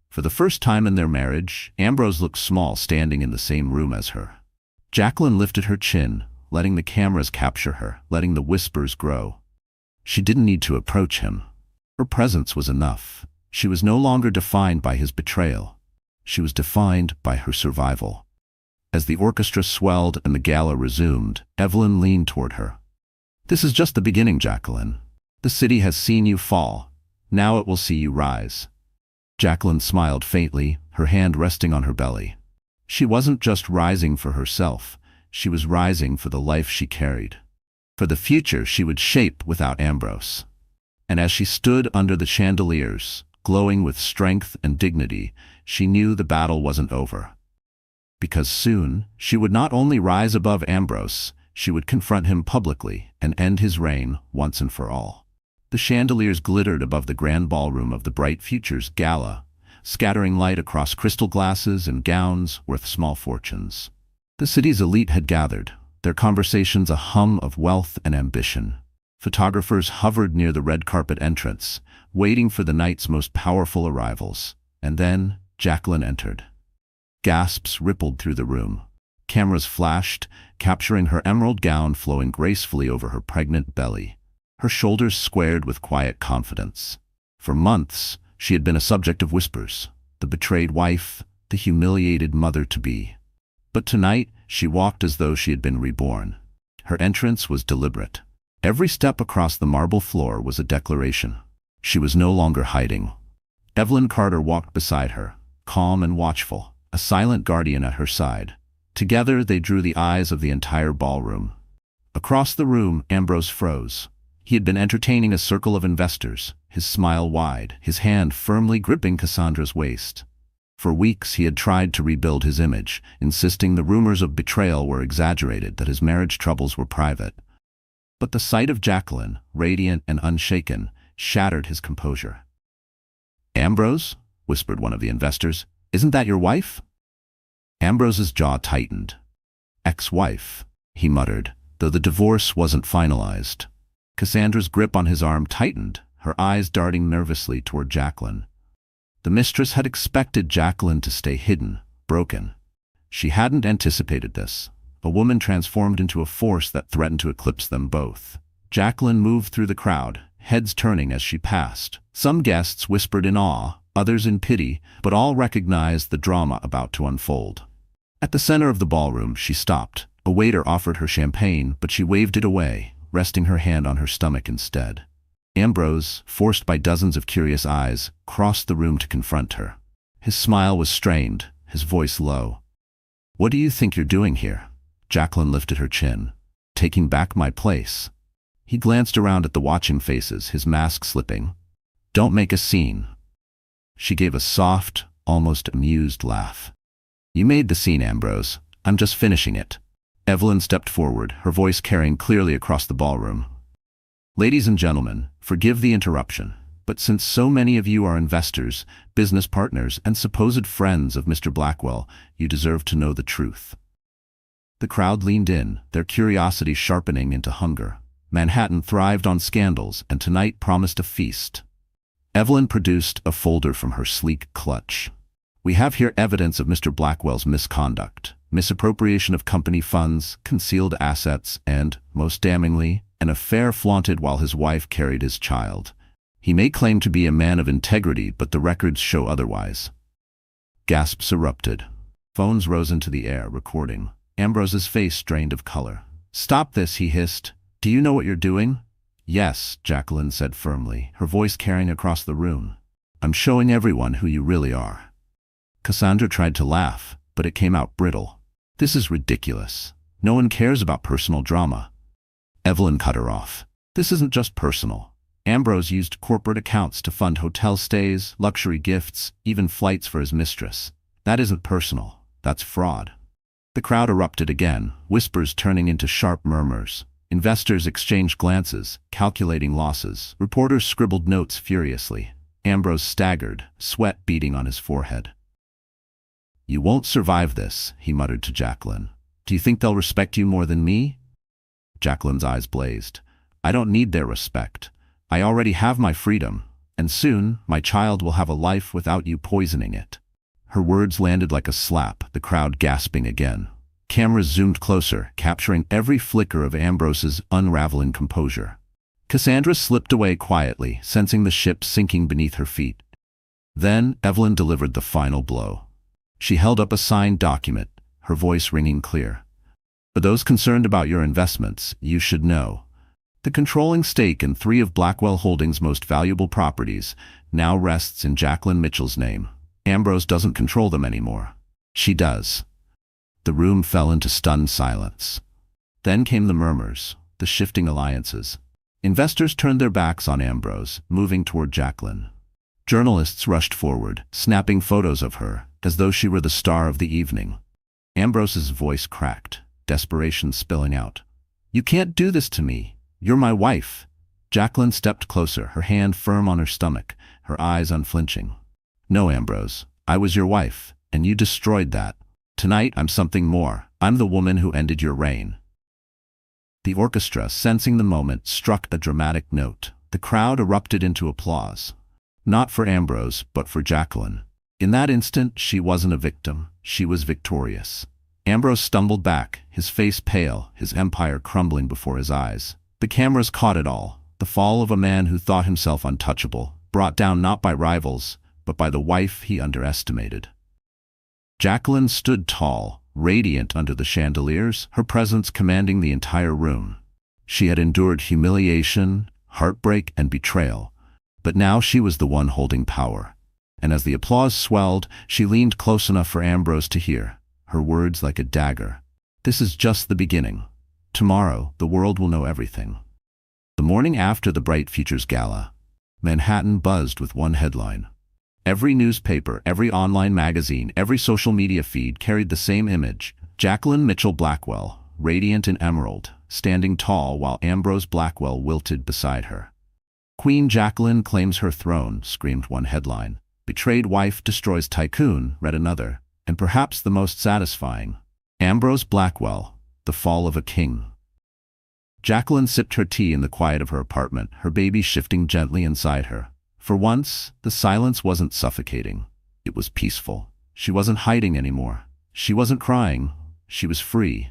Speaker 1: For the first time in their marriage, Ambrose looked small standing in the same room as her. Jacqueline lifted her chin, letting the cameras capture her, letting the whispers grow. She didn't need to approach him. Her presence was enough. She was no longer defined by his betrayal. She was defined by her survival. As the orchestra swelled and the gala resumed, Evelyn leaned toward her. "This is just the beginning, Jacqueline. The city has seen you fall. Now it will see you rise." Jacqueline smiled faintly, her hand resting on her belly. She wasn't just rising for herself. She was rising for the life she carried, for the future she would shape without Ambrose. And as she stood under the chandeliers, glowing with strength and dignity, she knew the battle wasn't over. Because soon, she would not only rise above Ambrose, she would confront him publicly and end his reign once and for all. The chandeliers glittered above the grand ballroom of the Bright Futures Gala, scattering light across crystal glasses and gowns worth small fortunes. The city's elite had gathered, their conversations a hum of wealth and ambition. Photographers hovered near the red carpet entrance, waiting for the night's most powerful arrivals. And then, Jacqueline entered. Gasps rippled through the room. Cameras flashed, capturing her emerald gown flowing gracefully over her pregnant belly. Her shoulders squared with quiet confidence. For months, she had been a subject of whispers, the betrayed wife, the humiliated mother-to-be. But tonight, she walked as though she had been reborn. Her entrance was deliberate. Every step across the marble floor was a declaration. She was no longer hiding. Evelyn Carter walked beside her, calm and watchful, a silent guardian at her side. Together, they drew the eyes of the entire ballroom. Across the room, Ambrose froze. He had been entertaining a circle of investors, his smile wide, his hand firmly gripping Cassandra's waist. For weeks he had tried to rebuild his image, insisting the rumors of betrayal were exaggerated, that his marriage troubles were private. But the sight of Jacqueline, radiant and unshaken, shattered his composure. "Ambrose?" whispered one of the investors. "Isn't that your wife?" Ambrose's jaw tightened. "Ex-wife," he muttered, though the divorce wasn't finalized. Cassandra's grip on his arm tightened, her eyes darting nervously toward Jacqueline. The mistress had expected Jacqueline to stay hidden, broken. She hadn't anticipated this. A woman transformed into a force that threatened to eclipse them both. Jacqueline moved through the crowd, heads turning as she passed. Some guests whispered in awe, others in pity, but all recognized the drama about to unfold. At the center of the ballroom, she stopped. A waiter offered her champagne, but she waved it away, resting her hand on her stomach instead. Ambrose, forced by dozens of curious eyes, crossed the room to confront her. His smile was strained, his voice low. "What do you think you're doing here?" Jacqueline lifted her chin. "Taking back my place." He glanced around at the watching faces, his mask slipping. "Don't make a scene." She gave a soft, almost amused laugh. "You made the scene, Ambrose. I'm just finishing it." Evelyn stepped forward, her voice carrying clearly across the ballroom. "Ladies and gentlemen, forgive the interruption, but since so many of you are investors, business partners, and supposed friends of Mr. Blackwell, you deserve to know the truth." The crowd leaned in, their curiosity sharpening into hunger. Manhattan thrived on scandals, and tonight promised a feast. Evelyn produced a folder from her sleek clutch. "We have here evidence of Mr. Blackwell's misconduct, misappropriation of company funds, concealed assets, and, most damningly, an affair flaunted while his wife carried his child. He may claim to be a man of integrity, but the records show otherwise." Gasps erupted. Phones rose into the air, recording. Ambrose's face drained of color. "Stop this," he hissed. "Do you know what you're doing?" "Yes," Jacqueline said firmly, her voice carrying across the room. "I'm showing everyone who you really are." Cassandra tried to laugh, but it came out brittle. "This is ridiculous. No one cares about personal drama." Evelyn cut her off. "This isn't just personal. Ambrose used corporate accounts to fund hotel stays, luxury gifts, even flights for his mistress. That isn't personal. That's fraud." The crowd erupted again, whispers turning into sharp murmurs. Investors exchanged glances, calculating losses. Reporters scribbled notes furiously. Ambrose staggered, sweat beading on his forehead. "You won't survive this," he muttered to Jacqueline. "Do you think they'll respect you more than me?" Jacqueline's eyes blazed. "I don't need their respect. I already have my freedom, and soon my child will have a life without you poisoning it." Her words landed like a slap, the crowd gasping again. Cameras zoomed closer, capturing every flicker of Ambrose's unraveling composure. Cassandra slipped away quietly, sensing the ship sinking beneath her feet. Then Evelyn delivered the final blow. She held up a signed document, her voice ringing clear. "For those concerned about your investments, you should know. The controlling stake in 3 of Blackwell Holdings' most valuable properties now rests in Jacqueline Mitchell's name. Ambrose doesn't control them anymore. She does." The room fell into stunned silence. Then came the murmurs, the shifting alliances. Investors turned their backs on Ambrose, moving toward Jacqueline. Journalists rushed forward, snapping photos of her, as though she were the star of the evening. Ambrose's voice cracked, desperation spilling out. "You can't do this to me. You're my wife." Jacqueline stepped closer, her hand firm on her stomach, her eyes unflinching. "No, Ambrose, I was your wife, and you destroyed that. Tonight I'm something more. I'm the woman who ended your reign." The orchestra, sensing the moment, struck a dramatic note. The crowd erupted into applause. Not for Ambrose, but for Jacqueline. In that instant, she wasn't a victim. She was victorious. Ambrose stumbled back, his face pale, his empire crumbling before his eyes. The cameras caught it all. The fall of a man who thought himself untouchable, brought down not by rivals, but by the wife he underestimated. Jacqueline stood tall, radiant under the chandeliers, her presence commanding the entire room. She had endured humiliation, heartbreak, and betrayal, but now she was the one holding power. And as the applause swelled, she leaned close enough for Ambrose to hear, her words like a dagger. "This is just the beginning. Tomorrow, the world will know everything." The morning after the Bright Futures Gala, Manhattan buzzed with one headline. Every newspaper, every online magazine, every social media feed carried the same image: Jacqueline Mitchell Blackwell, radiant in emerald, standing tall while Ambrose Blackwell wilted beside her. "Queen Jacqueline claims her throne," screamed one headline. "Betrayed wife destroys tycoon," read another. And perhaps the most satisfying: Ambrose Blackwell, the fall of a king. Jacqueline sipped her tea in the quiet of her apartment, her baby shifting gently inside her. For once, the silence wasn't suffocating. It was peaceful. She wasn't hiding anymore. She wasn't crying. She was free.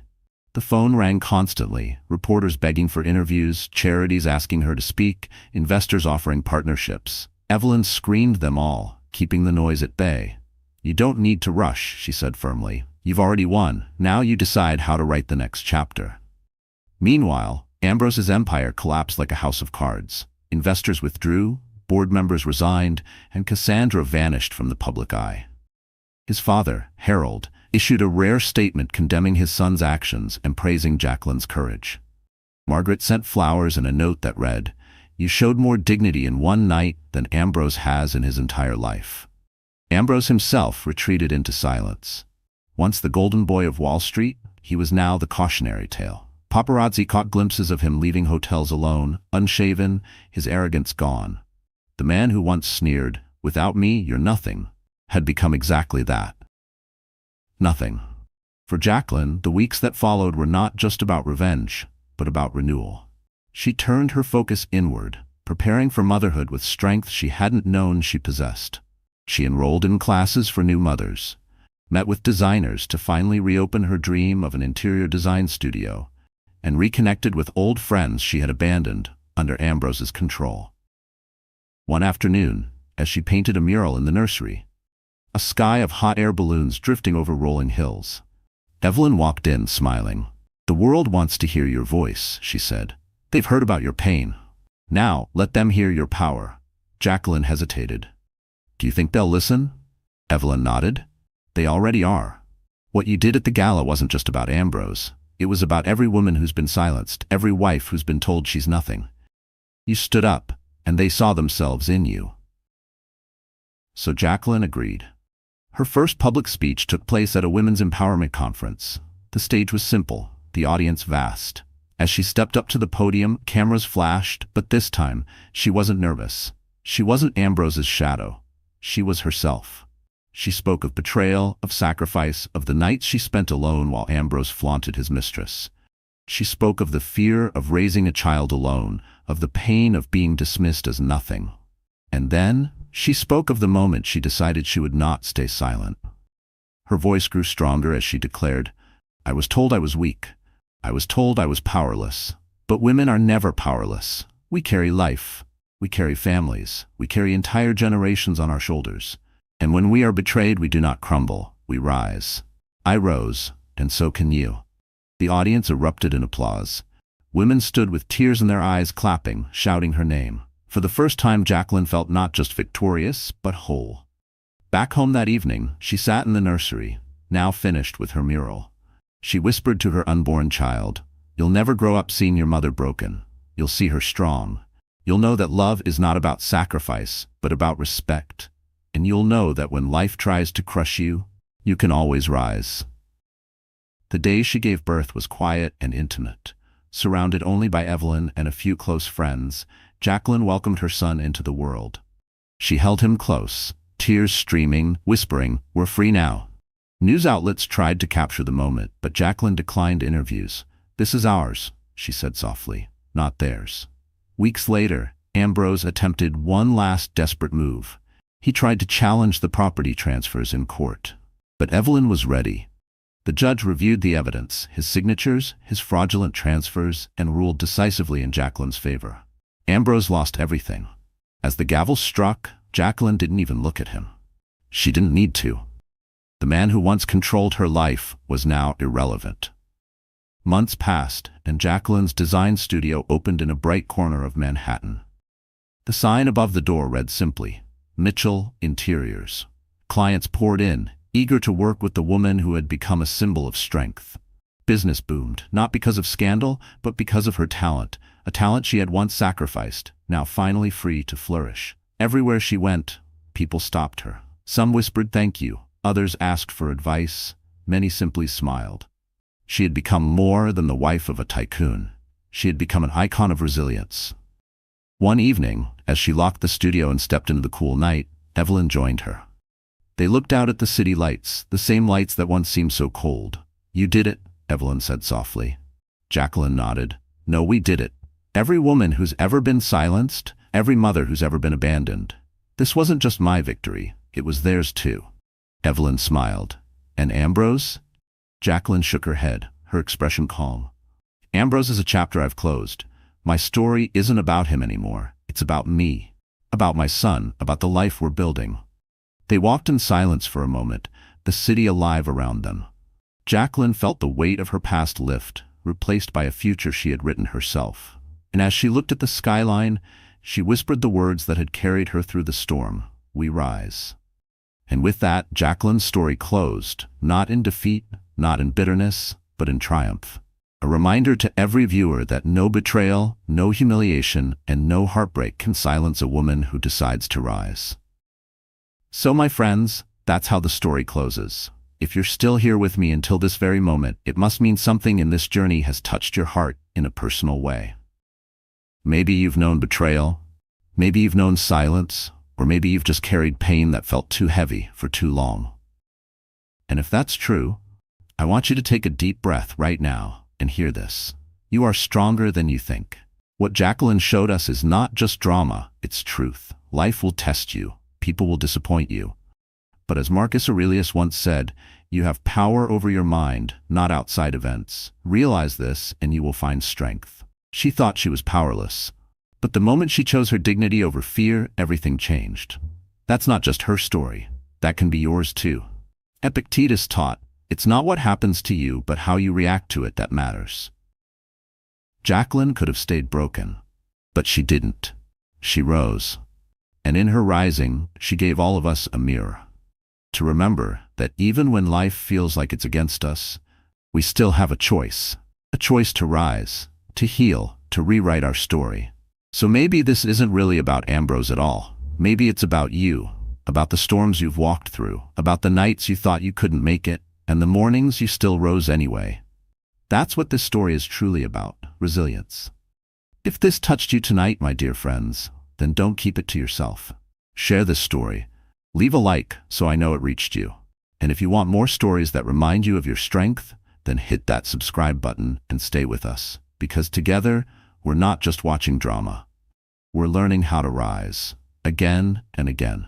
Speaker 1: The phone rang constantly, reporters begging for interviews, charities asking her to speak, investors offering partnerships. Evelyn screened them all, keeping the noise at bay. "You don't need to rush," she said firmly. "You've already won. Now you decide how to write the next chapter." Meanwhile, Ambrose's empire collapsed like a house of cards. Investors withdrew, board members resigned, and Cassandra vanished from the public eye. His father, Harold, issued a rare statement condemning his son's actions and praising Jacqueline's courage. Margaret sent flowers and a note that read, "You showed more dignity in one night than Ambrose has in his entire life." Ambrose himself retreated into silence. Once the golden boy of Wall Street, he was now the cautionary tale. Paparazzi caught glimpses of him leaving hotels alone, unshaven, his arrogance gone. The man who once sneered, "Without me, you're nothing," had become exactly that. Nothing. For Jacqueline, the weeks that followed were not just about revenge, but about renewal. She turned her focus inward, preparing for motherhood with strength she hadn't known she possessed. She enrolled in classes for new mothers, met with designers to finally reopen her dream of an interior design studio, and reconnected with old friends she had abandoned under Ambrose's control. One afternoon, as she painted a mural in the nursery, a sky of hot air balloons drifting over rolling hills, Evelyn walked in, smiling. "The world wants to hear your voice," she said. "They've heard about your pain. Now, let them hear your power." Jacqueline hesitated. "Do you think they'll listen?" Evelyn nodded. "They already are. What you did at the gala wasn't just about Ambrose. It was about every woman who's been silenced, every wife who's been told she's nothing. You stood up, and they saw themselves in you." So Jacqueline agreed. Her first public speech took place at a women's empowerment conference. The stage was simple, the audience vast. As she stepped up to the podium, cameras flashed, but this time, she wasn't nervous. She wasn't Ambrose's shadow. She was herself. She spoke of betrayal, of sacrifice, of the nights she spent alone while Ambrose flaunted his mistress. She spoke of the fear of raising a child alone, of the pain of being dismissed as nothing. And then, she spoke of the moment she decided she would not stay silent. Her voice grew stronger as she declared, "I was told I was weak. I was told I was powerless. But women are never powerless. We carry life. We carry families. We carry entire generations on our shoulders. And when we are betrayed, we do not crumble. We rise." I rose, and so can you. The audience erupted in applause. Women stood with tears in their eyes, clapping, shouting her name. For the first time, Jacqueline felt not just victorious, but whole. Back home that evening, she sat in the nursery, now finished with her mural. She whispered to her unborn child, "You'll never grow up seeing your mother broken. You'll see her strong. You'll know that love is not about sacrifice, but about respect. And you'll know that when life tries to crush you, you can always rise." The day she gave birth was quiet and intimate. Surrounded only by Evelyn and a few close friends, Jacqueline welcomed her son into the world. She held him close, tears streaming, whispering, "We're free now." News outlets tried to capture the moment, but Jacqueline declined interviews. "This is ours," she said softly, "not theirs." Weeks later, Ambrose attempted one last desperate move. He tried to challenge the property transfers in court. But Evelyn was ready. The judge reviewed the evidence, his signatures, his fraudulent transfers, and ruled decisively in Jacqueline's favor. Ambrose lost everything. As the gavel struck, Jacqueline didn't even look at him. She didn't need to. The man who once controlled her life was now irrelevant. Months passed, and Jacqueline's design studio opened in a bright corner of Manhattan. The sign above the door read simply, "Mitchell Interiors." Clients poured in, eager to work with the woman who had become a symbol of strength. Business boomed, not because of scandal, but because of her talent, a talent she had once sacrificed, now finally free to flourish. Everywhere she went, people stopped her. Some whispered thank you, others asked for advice, many simply smiled. She had become more than the wife of a tycoon. She had become an icon of resilience. One evening, as she locked the studio and stepped into the cool night, Evelyn joined her. They looked out at the city lights, the same lights that once seemed so cold. "You did it," Evelyn said softly. Jacqueline nodded. "No, we did it. Every woman who's ever been silenced, every mother who's ever been abandoned. This wasn't just my victory, it was theirs too." Evelyn smiled. "And Ambrose?" Jacqueline shook her head, her expression calm. "Ambrose is a chapter I've closed. My story isn't about him anymore. It's about me. About my son, about the life we're building." They walked in silence for a moment, the city alive around them. Jacqueline felt the weight of her past lift, replaced by a future she had written herself. And as she looked at the skyline, she whispered the words that had carried her through the storm: "We rise." And with that, Jacqueline's story closed, not in defeat, not in bitterness, but in triumph. A reminder to every viewer that no betrayal, no humiliation, and no heartbreak can silence a woman who decides to rise. So, my friends, that's how the story closes. If you're still here with me until this very moment, it must mean something in this journey has touched your heart in a personal way. Maybe you've known betrayal, maybe you've known silence, or maybe you've just carried pain that felt too heavy for too long. And if that's true, I want you to take a deep breath right now and hear this. You are stronger than you think. What Jacqueline showed us is not just drama, it's truth. Life will test you, people will disappoint you. But as Marcus Aurelius once said, you have power over your mind, not outside events. Realize this and you will find strength. She thought she was powerless. But the moment she chose her dignity over fear, everything changed. That's not just her story. That can be yours too. Epictetus taught, it's not what happens to you, but how you react to it that matters. Jacqueline could have stayed broken, but she didn't. She rose. And in her rising, she gave all of us a mirror. To remember that even when life feels like it's against us, we still have a choice to rise, to heal, to rewrite our story. So maybe this isn't really about Ambrose at all. Maybe it's about you, about the storms you've walked through, about the nights you thought you couldn't make it, and the mornings you still rose anyway. That's what this story is truly about, resilience. If this touched you tonight, my dear friends, then don't keep it to yourself. Share this story. Leave a like so I know it reached you. And if you want more stories that remind you of your strength, then hit that subscribe button and stay with us. Because together, we're not just watching drama. We're learning how to rise, again and again.